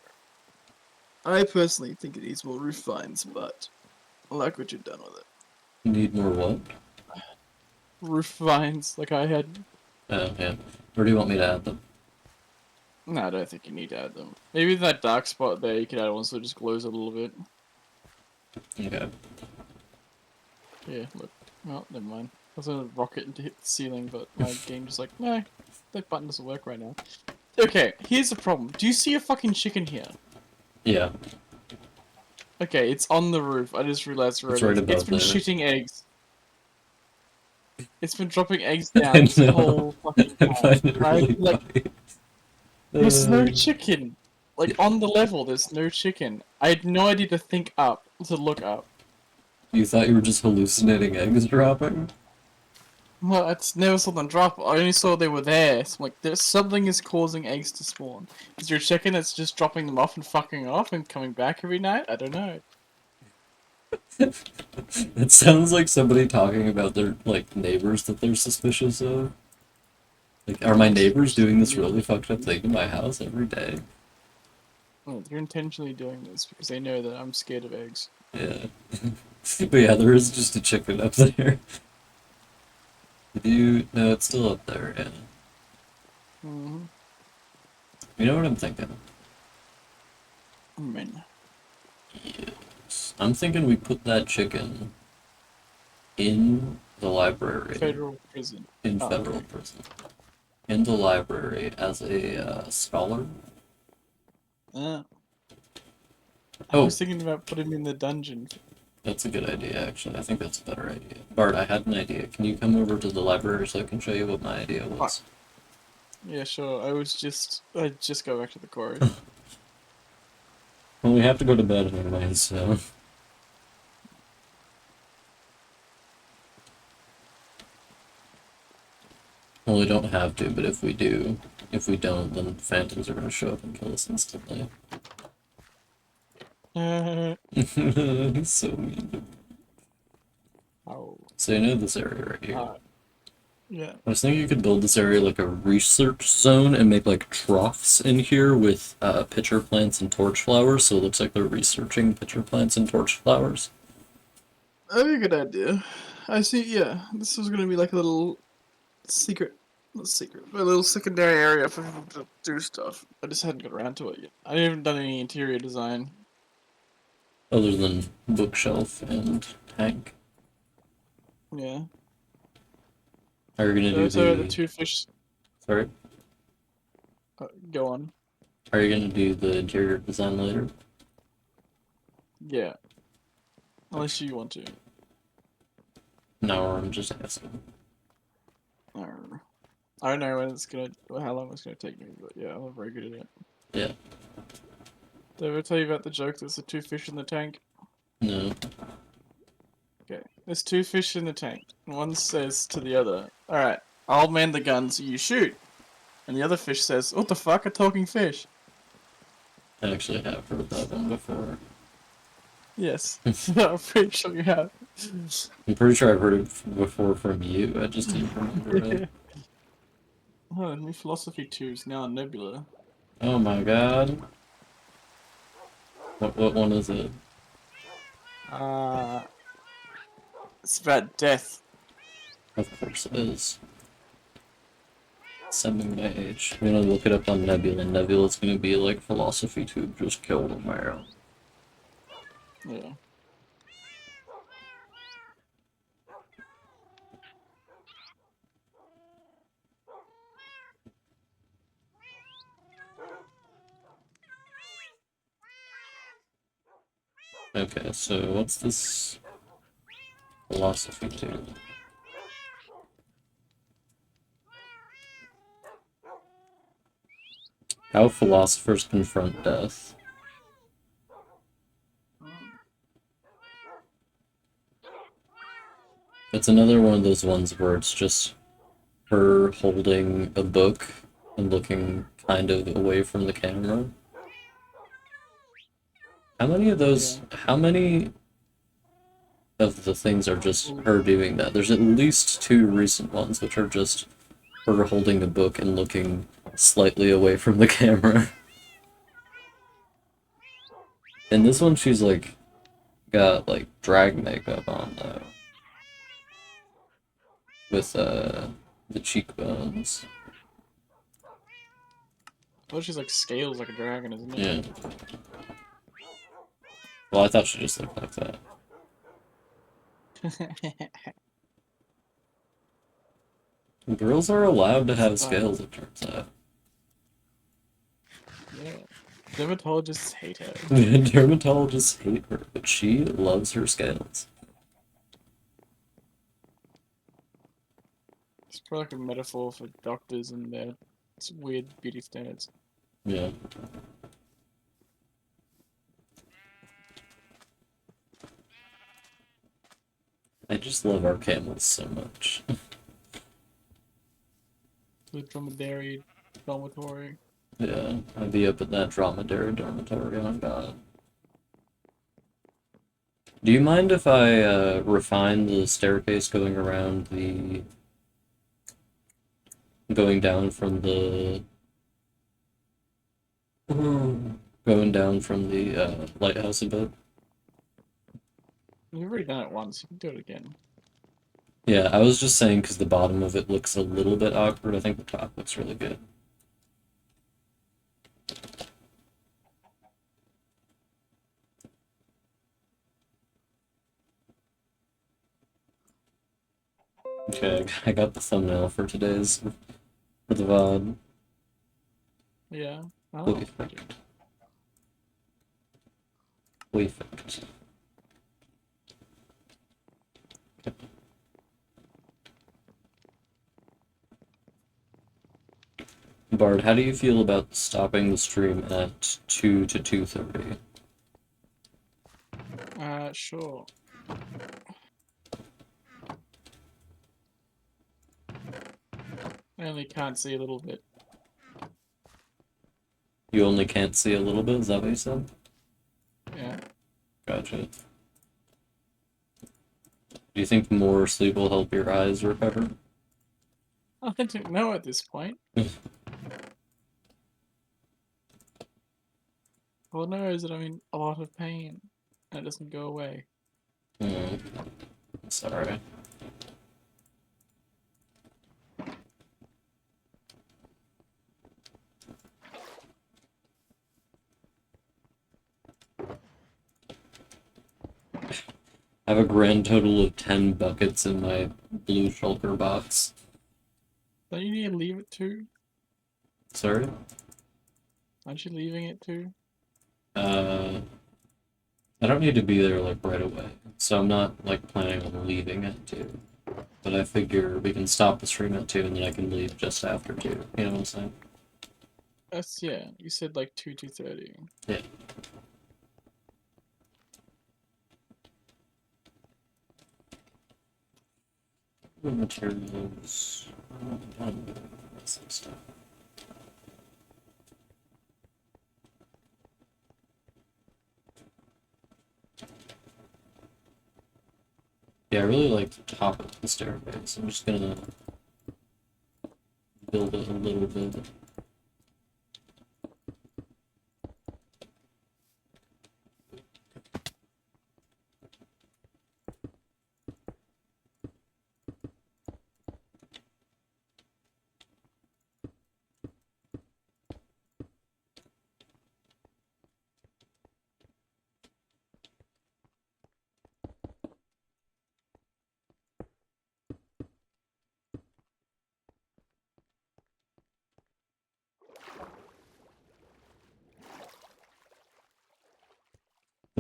S2: I personally think it needs more roof vines, but I like what you've done with it.
S1: Need more what?
S2: Roof vines, like I had.
S1: Oh, yeah. Where do you want me to add them?
S2: No, I don't think you need to add them. Maybe that dark spot there, you could add one so it just glows a little bit.
S1: Okay.
S2: Yeah, look. Oh, never mind. I was gonna rocket to hit the ceiling, but my game just like, no, that button doesn't work right now. Okay, here's the problem. Do you see a fucking chicken here?
S1: Yeah,
S2: Okay, it's on the roof. I just realized where
S1: it's
S2: it
S1: right
S2: is. It's
S1: above
S2: been
S1: there.
S2: shitting eggs. It's been dropping eggs down
S1: I
S2: this
S1: know.
S2: whole fucking
S1: I
S2: time.
S1: find it
S2: I
S1: really
S2: like,
S1: funny.
S2: there's no
S1: Uh,
S2: chicken. Like on the level, there's no chicken. I had no idea to think up, to look up.
S1: you thought you were just hallucinating eggs dropping?
S2: Well, I just never saw them drop. I only saw they were there. So I'm like, there's something is causing eggs to spawn. Is there a chicken that's just dropping them off and fucking off and coming back every night? I don't know.
S1: It sounds like somebody talking about their like neighbors that they're suspicious of. Like, are my
S2: I'm
S1: neighbors
S2: suspicious
S1: doing
S2: of
S1: this
S2: you.
S1: really fucked up thing in my house every day?
S2: Oh, they're intentionally doing this because they know that I'm scared of eggs.
S1: Yeah. But yeah, there is just a chicken up there. Did you? No, it's still up there. Yeah.
S2: Mm-hmm.
S1: You know what I'm thinking?
S2: Men.
S1: Yes. I'm thinking we put that chicken in the library,
S2: Federal prison.
S1: in
S2: Oh,
S1: federal
S2: okay.
S1: prison, in the library as a scholar.
S2: Uh, I
S1: Oh,
S2: was thinking about putting him in the dungeon.
S1: that's a good idea, actually. I think that's a better idea. Bart, I had an idea. Can you come over to the library so I can show you what my idea
S2: Fuck.
S1: was?
S2: Yeah, sure. I'd just go back to the quarry.
S1: Well, we have to go to bed anyway, so. Well, we don't have to, but if we do, if we don't, then phantoms are gonna show up and kill us instantly. He's so mean.
S2: Oh.
S1: So you know this area right here.
S2: Yeah.
S1: I was thinking you could build this area like a research zone and make like troughs in here with pitcher plants and torch flowers, so it looks like they're researching pitcher plants and torch flowers.
S2: That'd be a good idea. I see, yeah. This was gonna be like a little secret, not secret, but a little secondary area for people to do stuff. I just hadn't got around to it yet. I haven't done any interior design.
S1: Other than bookshelf and tank.
S2: Yeah.
S1: How are you gonna do
S2: So the
S1: the
S2: two fish.
S1: sorry?
S2: Go on.
S1: How are you gonna do the interior design later?
S2: Yeah. Unless you want to.
S1: No, I'm just asking.
S2: Or, I don't know when it's gonna, or how long it's gonna take me, but yeah, I'm very good at it.
S1: Yeah.
S2: Did I ever tell you about the joke there's the two fish in the tank?
S1: No.
S2: Okay. There's two fish in the tank. And one says to the other, alright, I'll man the guns, you shoot. And the other fish says, what the fuck, a talking fish?
S1: I actually have heard that one before.
S2: Yes. I'm pretty sure you have.
S1: I'm pretty sure I've heard it before from you. I just didn't remember it.
S2: Oh, new philosophy 2 is now a nebula.
S1: Oh my god. What one is it?
S2: Uh, it's about death.
S1: Of course it is. Sending my age. I'm gonna look it up on Nebula. Nebula's gonna be like philosophy tube just killed a man.
S2: Yeah.
S1: Okay, so what's this philosophy do? How philosophers confront death. It's another one of those ones where it's just her holding a book and looking kind of away from the camera. How many of
S2: Yeah.
S1: those, how many of the things are just
S2: Ooh.
S1: her doing that? There's at least two recent ones which are just her holding a book and looking slightly away from the camera. In this one, she's like got like drag makeup on though, with the cheekbones.
S2: Oh, she's like scales like a dragon, isn't it?
S1: Yeah. Well, I thought she just looked like that. Girls are allowed to have
S2: Style.
S1: scales, it turns out.
S2: Yeah. Dermatologists hate her.
S1: Dermatologists hate her, but she loves her scales.
S2: It's probably like a metaphor for doctors and their weird beauty standards.
S1: Yeah. I just love our camels so much.
S2: The dromedary dormitory.
S1: Yeah, I'd be up at that dromedary dormitory on God. Do you mind if I refine the staircase going down from the going down from the lighthouse a bit?
S2: You've already done it once, you can do it again.
S1: Yeah, I was just saying because the bottom of it looks a little bit awkward. I think the top looks really good. Okay, I got the thumbnail for today's for the VOD.
S2: Yeah. Oh,
S1: Perfect. Perfect. Bard, how do you feel about stopping the stream at 2 to 2:30?
S2: sure. I only can't see a little bit.
S1: You only can't see a little bit, is that what you said?
S2: Yeah.
S1: Gotcha. Do you think more sleep will help your eyes recover?
S2: I don't know at this point. All I know is that I'm in a lot of pain and it doesn't go away.
S1: Hmm, sorry. I have a grand total of 10 buckets in my blue shulker box.
S2: Don't you need to leave it too?
S1: Sorry?
S2: Aren't you leaving it too?
S1: Uh, I don't need to be there like right away, so I'm not like planning on leaving at 2. But I figure we can stop the stream at 2 and then I can leave just after 2. You know what I'm saying?
S2: That's, yeah, you said like 2 to 30.
S1: Yeah. Materials. Some stuff. Yeah, I really like the top of the staircase. I'm just gonna build it a little bit.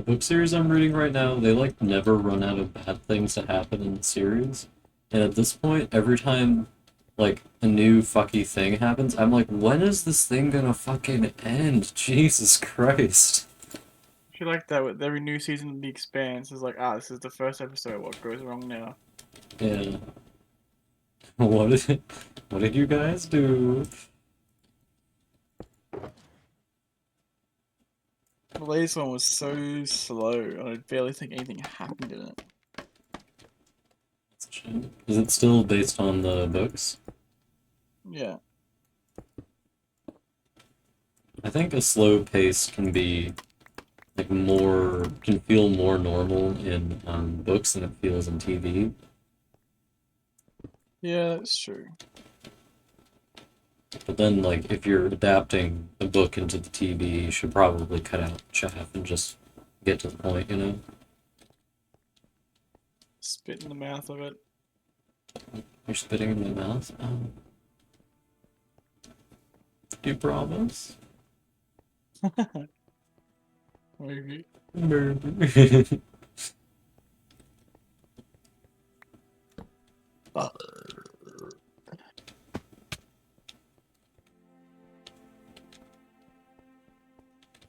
S1: book series I'm reading right now, they like never run out of bad things to happen in the series. And at this point, every time like a new fucky thing happens, I'm like, when is this thing gonna fucking end? Jesus Christ.
S2: I feel like that with every new season of The Expanse is like, this is the first episode. What goes wrong now?
S1: Yeah. What did you guys do?
S2: The latest one was so slow, and I barely think anything happened in it.
S1: Is it still based on the books?
S2: Yeah.
S1: I think a slow pace can be like can feel more normal in books than it feels in TV.
S2: Yeah, that's true.
S1: But then, like, if you're adapting a book into the TV, you should probably cut out chaff and just get to the point, you know?
S2: Spit in the mouth of it.
S1: You're spitting in my mouth? Oh. Do you promise?
S2: Maybe.
S1: Maybe.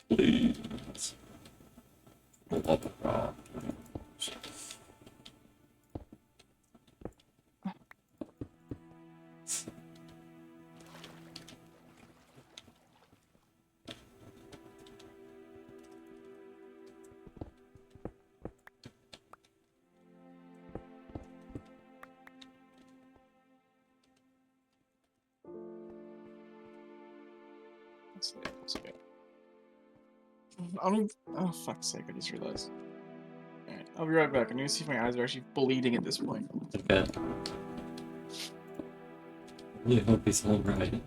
S1: Please.
S2: Let's go. I don't. Oh, fuck's sake, I just realized. Alright, I'll be right back. I need to see if my eyes are actually bleeding at this point.
S1: Okay. I really hope he's alright.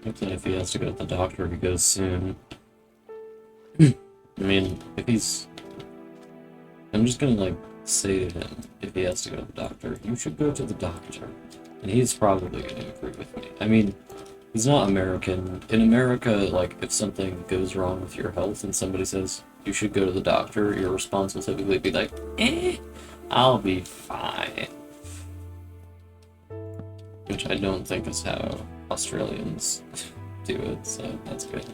S1: Hopefully if he has to go to the doctor, he goes soon. I mean, if he's... I'm just gonna, like, say to him, if he has to go to the doctor, you should go to the doctor. And he's probably gonna agree with me. I mean, he's not American. In America, like, if something goes wrong with your health and somebody says, you should go to the doctor, your response will typically be like, I'll be fine. Which I don't think is how Australians do it, so that's good.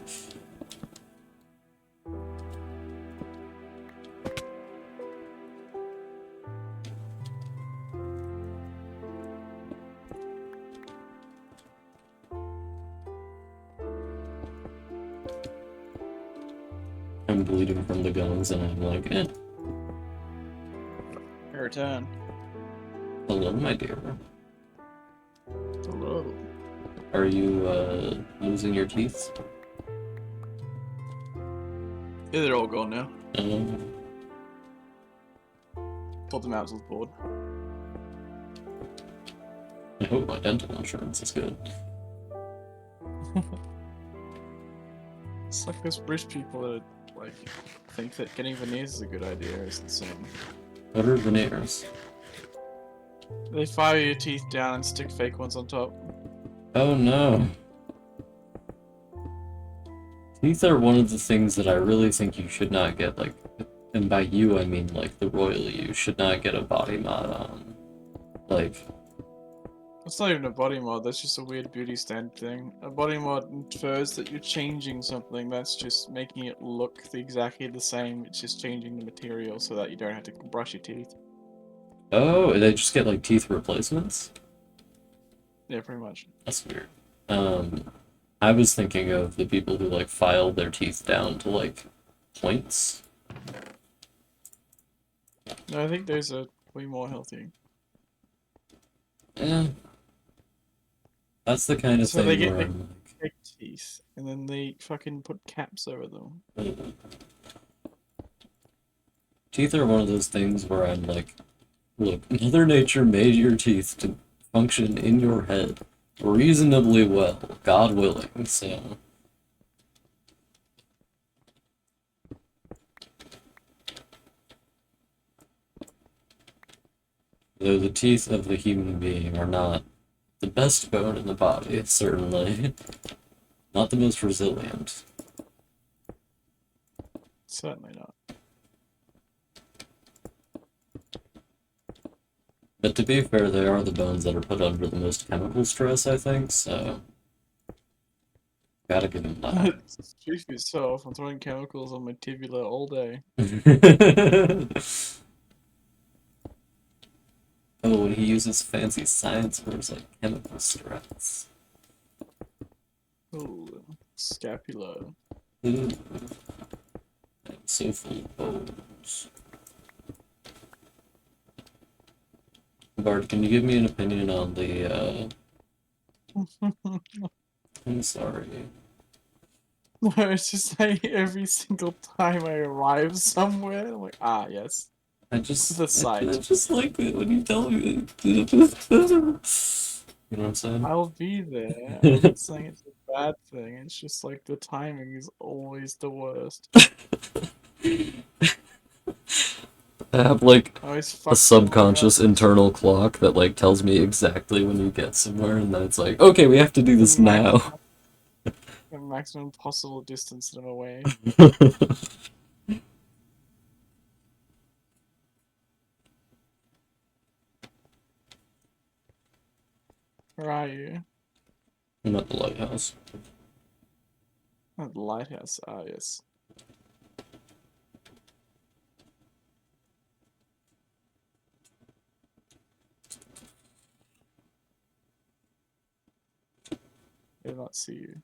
S1: I'm bleeding from the guns and I'm like,
S2: Your return.
S1: hello, my dear.
S2: Hello.
S1: Are you, losing your teeth?
S2: Yeah, they're all gone now.
S1: Um,
S2: Pulled them out, so I was bored.
S1: I hope my dental insurance is good.
S2: It's like those British people that like think that getting veneers is a good idea. It's insane.
S1: What are veneers?
S2: They fire your teeth down and stick fake ones on top.
S1: Oh no. Teeth are one of the things that I really think you should not get, like, and by you I mean like the royal you should not get a body mod on. Like,
S2: It's not even a body mod, that's just a weird beauty stand thing. A body mod infers that you're changing something, that's just making it look exactly the same, it's just changing the material so that you don't have to brush your teeth.
S1: oh, they just get like teeth replacements?
S2: Yeah, pretty much.
S1: That's weird. I was thinking of the people who like file their teeth down to like points.
S2: No, I think those are way more healthy.
S1: Yeah. That's the kind of
S2: So they
S1: thing
S2: get
S1: where
S2: like
S1: I'm
S2: fake teeth, and then they fucking put caps over them.
S1: like, teeth are one of those things where I'm like, look, Mother Nature made your teeth to function in your head reasonably well, God willing, so. Though the teeth of the human being are not The best bone in the body, certainly. Not the most resilient.
S2: Certainly not.
S1: But to be fair, they are the bones that are put under the most chemical stress, I think, so gotta give them that.
S2: Speak for yourself. I'm throwing chemicals on my tibula all day.
S1: Oh, and he uses fancy science words like chemical stress.
S2: Ooh, scapula.
S1: Ooh, I'm so full of bones. Bart, can you give me an opinion on the, I'm sorry.
S2: No, it's just like every single time I arrive somewhere, I'm like, ah, yes, the
S1: I
S2: site.
S1: just like it when you tell me. You know what I'm saying?
S2: I'll be there. I'm not saying it's a bad thing. It's just like the timing is always the worst.
S1: I have like
S2: I always
S1: a
S2: fuck something up.
S1: subconscious internal clock that like tells me exactly when you get somewhere, and then it's like, okay, we have to do
S2: The
S1: this now.
S2: maximum possible distance that I'm away. Where are you?
S1: I'm at the lighthouse.
S2: At the lighthouse. Ah, yes. I did not see you.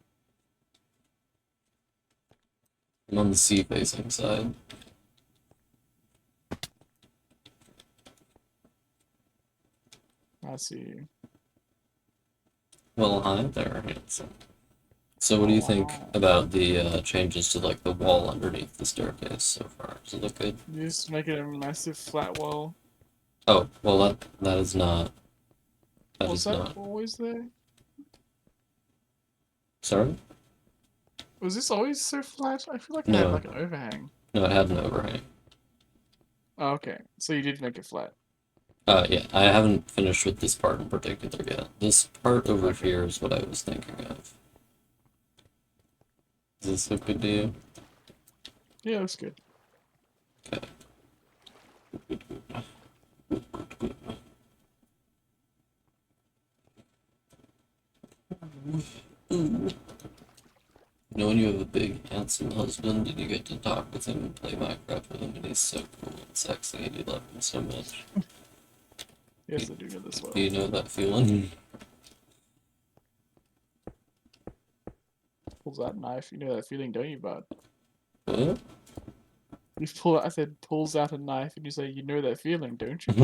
S1: I'm on the sea-facing side.
S2: I see you.
S1: Well, hi there, handsome. So, what do you
S2: Oh,
S1: think
S2: wow.
S1: about the changes to like the wall underneath the staircase so far? Does it look good?
S2: You just make it a massive flat wall.
S1: Oh, well, that is not. That
S2: Was
S1: is
S2: that
S1: not.
S2: always there?
S1: Sorry?
S2: Was this always so flat? I feel like it had
S1: No,
S2: like an overhang.
S1: no, it had an overhang.
S2: Oh, okay, so you did make it flat.
S1: Yeah, I haven't finished with this part in particular yet. This part over
S2: Okay.
S1: here is what I was thinking of. Does this look good to you?
S2: Yeah, that's good.
S1: Okay. Ooh. You know when you have a big, handsome husband and you get to talk with him and play Minecraft with him and he's so cool and sexy and you love him so much?
S2: Yes, I do know this
S1: Do
S2: well.
S1: you know that feeling?
S2: Pulls out knife. You know that feeling, don't you, bud?
S1: What?
S2: You pull. I said pulls out a knife, and you say, "You know that feeling, don't you?"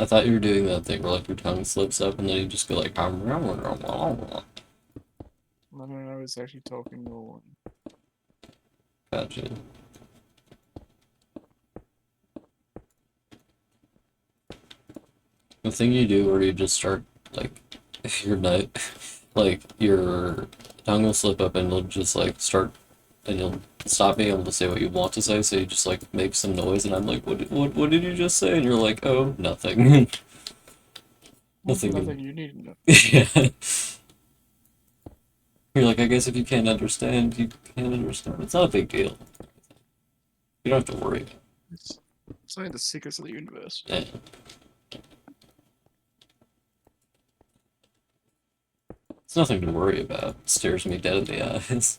S1: I thought you were doing that thing where like your tongue slips up and then you just go like
S2: No, no, no. I was actually talking normal.
S1: gotcha. The thing you do where you just start like your nut like your tongue will slip up and you'll just like start and you'll stop being able to say what you want to say, so you just like make some noise and I'm like, what did you just say? And you're like, oh, nothing.
S2: Nothing
S1: Nothing.
S2: you need to know.
S1: Yeah. You're like, I guess if you can't understand, you can't understand. It's not a big deal. You don't have to worry.
S2: It's, it's only the secrets of the universe.
S1: Yeah. It's nothing to worry about. It stares me dead in the eyes.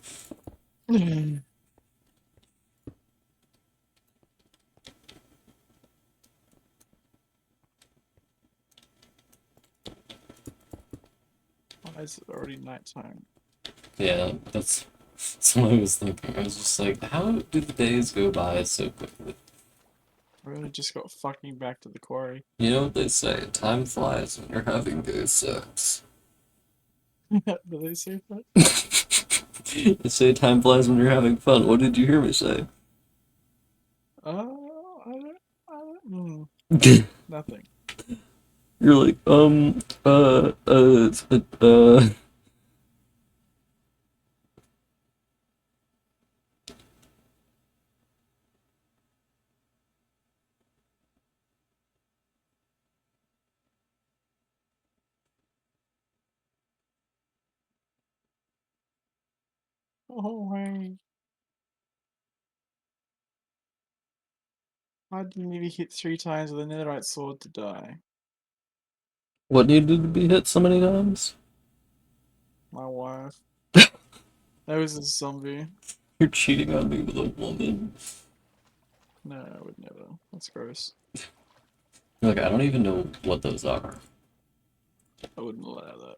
S2: My eyes are already nighttime.
S1: Yeah, that's what I was thinking. I was just like, how do the days go by so quickly?
S2: I really just got fucking back to the quarry.
S1: You know what they say, time flies when you're having good sex.
S2: Do they say that?
S1: They say time flies when you're having fun. What did you hear me say?
S2: Nothing.
S1: You're like,
S2: Oh, hey. I didn't even hit 3 times with a netherite sword to die.
S1: What needed to be hit so many times?
S2: My wife. That was a zombie.
S1: You're cheating on me with a woman.
S2: No, I would never. That's gross.
S1: Look, I don't even know what those are.
S2: I wouldn't allow that.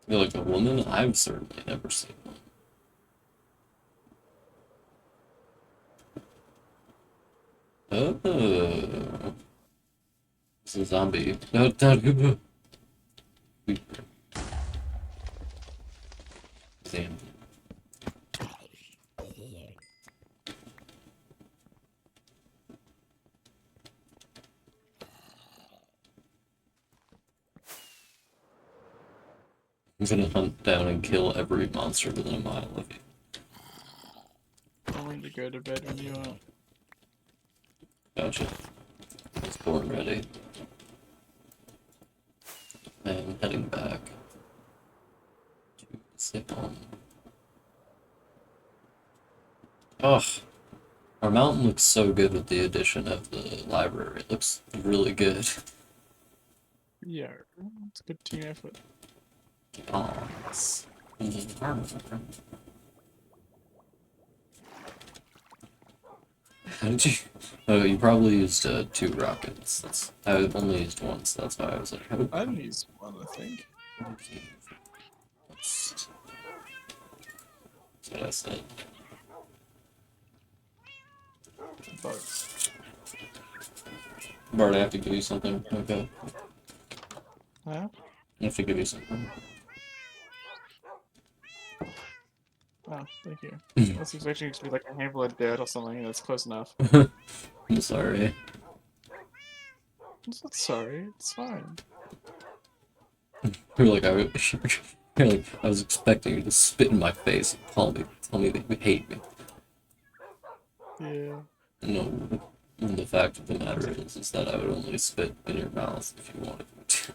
S1: You're like a woman? I've certainly never seen one. Oh, it's a zombie. No, don't. Damn. I'm gonna hunt down and kill every monster within a mile of you.
S2: I want you to go to bed when you are.
S1: Gotcha. I was born ready. I am heading back to sit home. Ugh. Our mountain looks so good with the addition of the library. It looks really good.
S2: Yeah, it's a good team effort.
S1: Oh, it's... How did you? Oh, you probably used 2 rockets. I've only used one, so that's why I was like, how?
S2: I didn't use one, I think.
S1: Okay. That's what I said.
S2: Both.
S1: Bart, I have to give you something. Okay.
S2: Huh?
S1: I have to give you something.
S2: Oh, thank you. I was expecting it to be like a handful of dirt or something. That's close enough.
S1: I'm sorry.
S2: I'm not sorry. It's fine.
S1: You're like, you're like, I was expecting you to spit in my face and tell me that you hate me.
S2: Yeah.
S1: No, and the fact of the matter is that I would only spit in your mouth if you wanted me to.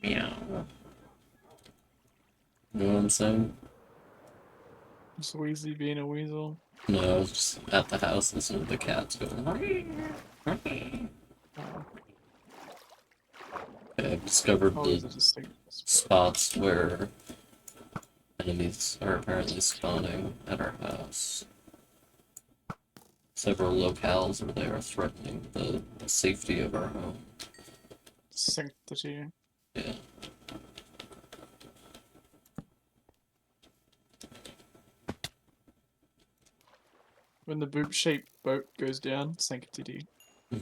S1: Meow. You know what I'm saying?
S2: Just Weasley being a weasel.
S1: No, I was just at the house listening to the cats going.
S2: Oh,
S1: I've discovered
S2: always
S1: the
S2: a distinct spot.
S1: spots where enemies are apparently spawning at our house. Several locales where they are threatening the safety of our home.
S2: Sanctity.
S1: Yeah.
S2: When the boob-shaped boat goes down, sanctity.
S1: The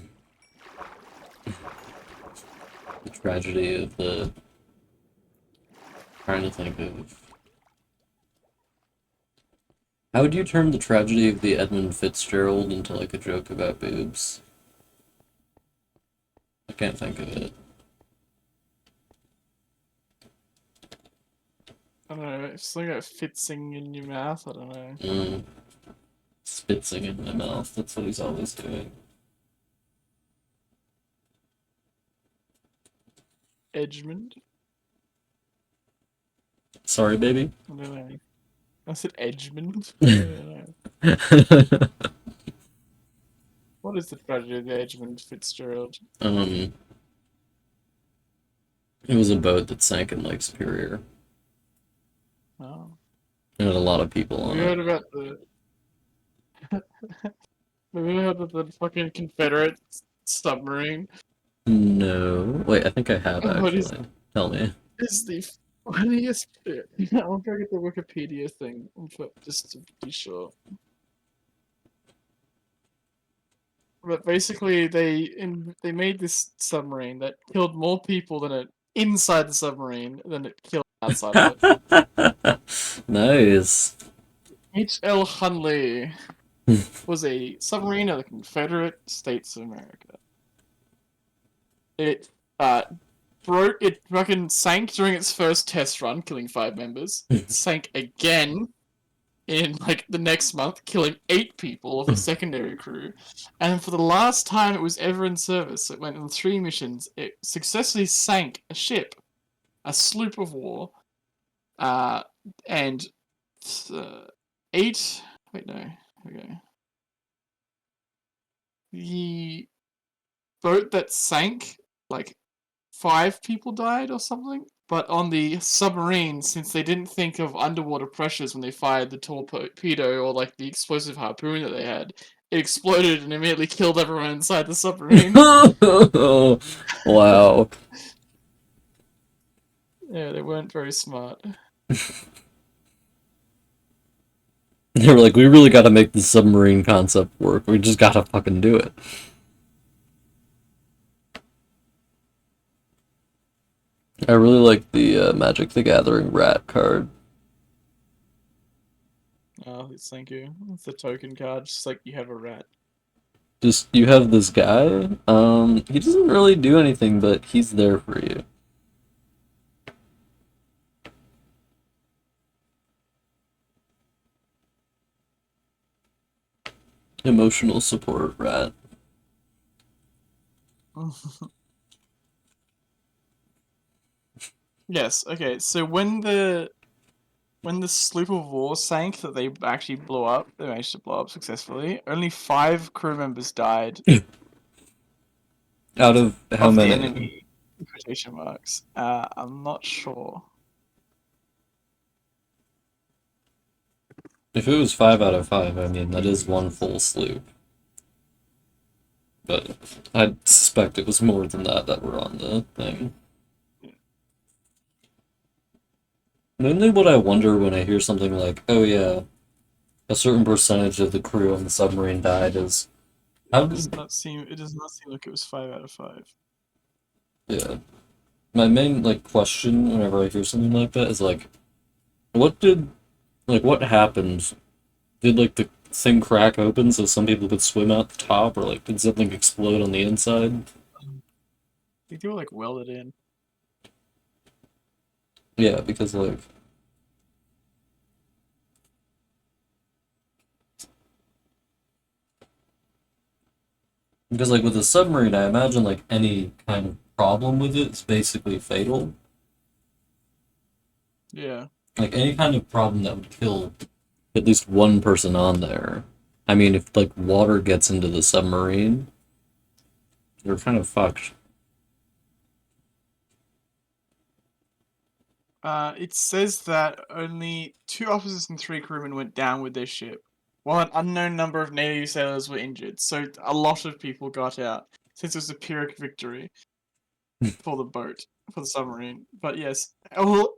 S1: tragedy of the. Trying to think of. How would you turn the tragedy of the Edmund Fitzgerald into like a joke about boobs? I can't think of it.
S2: I don't know, if something like fitsing in your mouth, I don't know.
S1: Mm, Spitzing in my mouth. That's what he's always doing.
S2: Edgemond?
S1: Sorry, baby.
S2: I don't know. I said Edgemond? I don't know. What is the tragedy of the Edgemond Fitzgerald?
S1: It was a boat that sank in Lake Superior.
S2: Oh.
S1: It had a lot of people
S2: Have
S1: on
S2: you
S1: it.
S2: heard about the have you heard of the fucking Confederate submarine?
S1: No. Wait, I think I have
S2: What is
S1: actually. Tell me.
S2: the funniest bit? I'll go get the Wikipedia thing just to be sure. But basically, they made this submarine that killed more people than it inside the submarine, and then it killed outside of it.
S1: Nice.
S2: H.L. Hunley was a submarine of the Confederate States of America. It broke. It fucking sank during its first test run, killing 5 members. It sank again in like the next month, killing 8 people of the secondary crew. And for the last time it was ever in service, it went on 3 missions. It successfully sank a ship, a sloop of war, and 8. Wait, no. Okay. The boat that sank, like 5 people died or something. But on the submarine, since they didn't think of underwater pressures when they fired the torpedo or like the explosive harpoon that they had, it exploded and immediately killed everyone inside the submarine.
S1: Wow.
S2: Yeah, they weren't very smart.
S1: They were like, we really gotta make the submarine concept work. We just gotta fucking do it. I really like the Magic the Gathering rat card.
S2: Oh, thank you. It's a token card, just like you have a rat.
S1: Just, you have this guy, he doesn't really do anything, but he's there for you. Emotional support rat.
S2: Yes, okay, so when the sloop of war sank that they actually blew up, they managed to blow up successfully, only 5 crew members died
S1: Out of how
S2: of the
S1: many?
S2: enemy, in quotation marks. I'm not sure.
S1: If it was 5 out of 5, I mean, that is one full sloop. But I suspect it was more than that were on the thing. Mainly what I wonder when I hear something like, oh yeah, a certain percentage of the crew on the submarine died is, how
S2: It
S1: did...
S2: does not seem like it was 5 out of 5.
S1: Yeah. My main, like, question whenever I hear something like that is, like, what did... Like, what happened? Did, like, the thing crack open so some people could swim out the top, or, like, did something explode on the inside?
S2: I think they were like welded in.
S1: Yeah, because, like... Because, like, with a submarine, I imagine, like, any kind of problem with it is basically fatal.
S2: Yeah.
S1: Like, any kind of problem that would kill at least one person on there. I mean, if, like, water gets into the submarine, they're kind of fucked.
S2: It says that only 2 officers and 3 crewmen went down with their ship, while an unknown number of Navy sailors were injured. So a lot of people got out, since it was a Pyrrhic victory for the boat, for the submarine. But yes, well,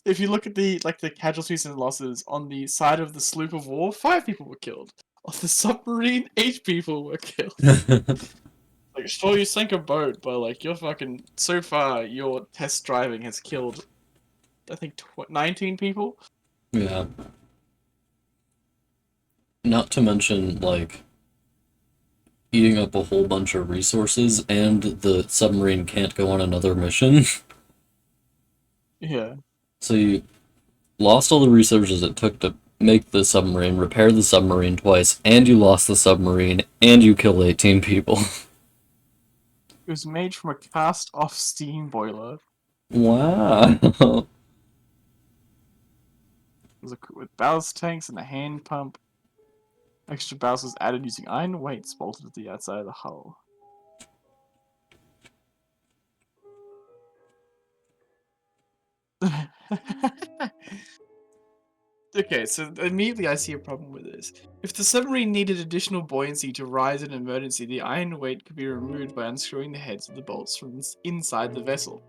S2: if you look at the casualties and losses on the side of the sloop of war, 5 people were killed. On the submarine, 8 people were killed. Like, sure, you sank a boat, but like you're fucking so far, your test driving has killed, I think, 19 people.
S1: Yeah. Not to mention, like, eating up a whole bunch of resources, and the submarine can't go on another mission.
S2: Yeah.
S1: So you lost all the resources it took to make the submarine, repair the submarine twice, and you lost the submarine, and you killed 18 people.
S2: It was made from a cast-off steam boiler.
S1: Wow.
S2: It was equipped with ballast tanks and a hand pump. Extra ballast was added using iron weights bolted to the outside of the hull. Okay, so immediately I see a problem with this. If the submarine needed additional buoyancy to rise in an emergency, the iron weight could be removed by unscrewing the heads of the bolts from inside the vessel.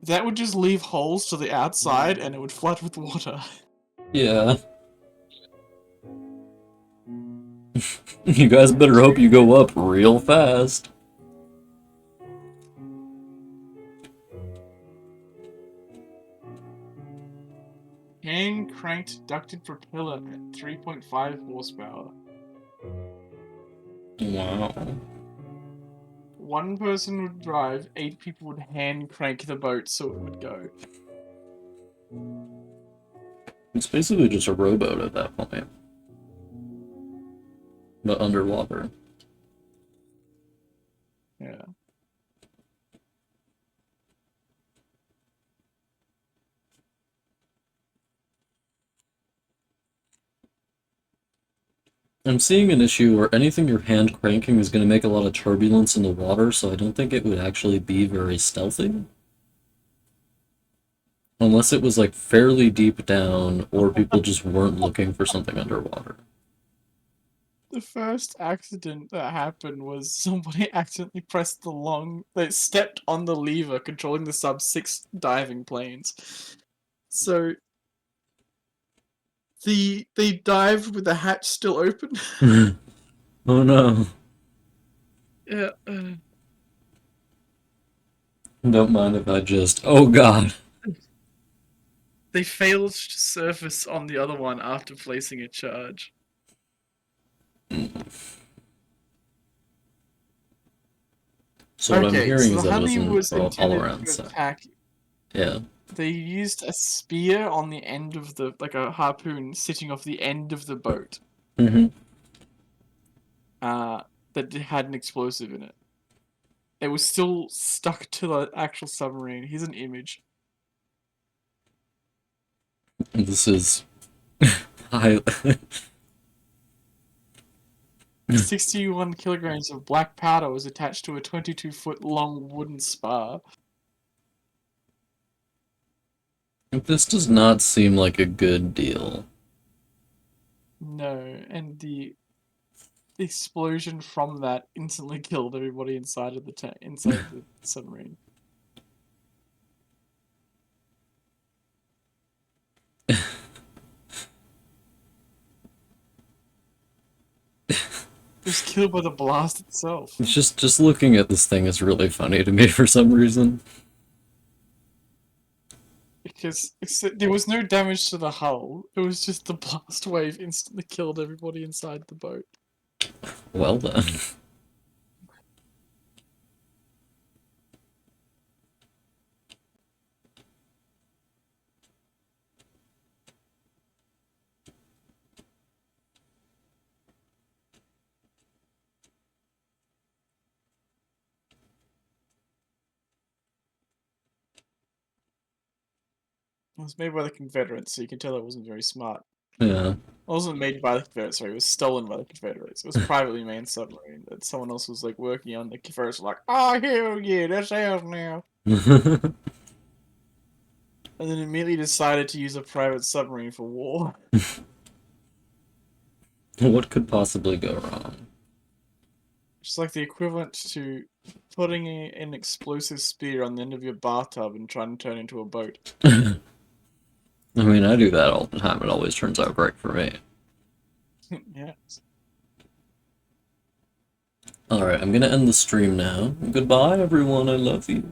S2: That would just leave holes to the outside and it would flood with water.
S1: Yeah. You guys better hope you go up real fast.
S2: Hand cranked ducted propeller at 3.5 horsepower.
S1: Wow.
S2: One person would drive, 8 people would hand crank the boat so it would go.
S1: It's basically just a rowboat at that point. But underwater.
S2: Yeah.
S1: I'm seeing an issue where anything you're hand cranking is going to make a lot of turbulence in the water, so I don't think it would actually be very stealthy. Unless it was like fairly deep down, or people just weren't looking for something underwater.
S2: The first accident that happened was somebody accidentally pressed they stepped on the lever controlling the sub-6 diving planes. So they dived with the hatch still open.
S1: Oh no.
S2: Yeah.
S1: Don't mind if I just. Oh god.
S2: They failed to surface on the other one after placing a charge.
S1: So what I'm
S2: Okay,
S1: hearing
S2: so
S1: is
S2: the
S1: that it
S2: honey
S1: doesn't
S2: was
S1: all
S2: intended
S1: around
S2: to
S1: set.
S2: attack.
S1: Yeah.
S2: They used a spear on the end of like a harpoon sitting off the end of the boat.
S1: Mm-hmm.
S2: That had an explosive in it. It was still stuck to the actual submarine. Here's an image.
S1: This is high.
S2: 61 kilograms of black powder was attached to a 22-foot long wooden spar.
S1: This does not seem like a good deal.
S2: No, and the explosion from that instantly killed everybody inside of inside the submarine. It was killed by the blast itself.
S1: It's just looking at this thing is really funny to me for some reason.
S2: Because there was no damage to the hull. It was just the blast wave instantly killed everybody inside the boat.
S1: Well then.
S2: It was made by the Confederates, so you can tell it wasn't very smart.
S1: Yeah.
S2: It wasn't made by the Confederates, sorry, it was stolen by the Confederates. It was a privately manned submarine that someone else was like working on. The Confederates were like, oh hell yeah, that's ours now. And then immediately decided to use a private submarine for war.
S1: What could possibly go wrong?
S2: It's like the equivalent to putting an explosive spear on the end of your bathtub and trying to turn it into a boat.
S1: I mean, I do that all the time. It always turns out great for me.
S2: Yes.
S1: Alright, I'm gonna end the stream now. Goodbye, everyone. I love you.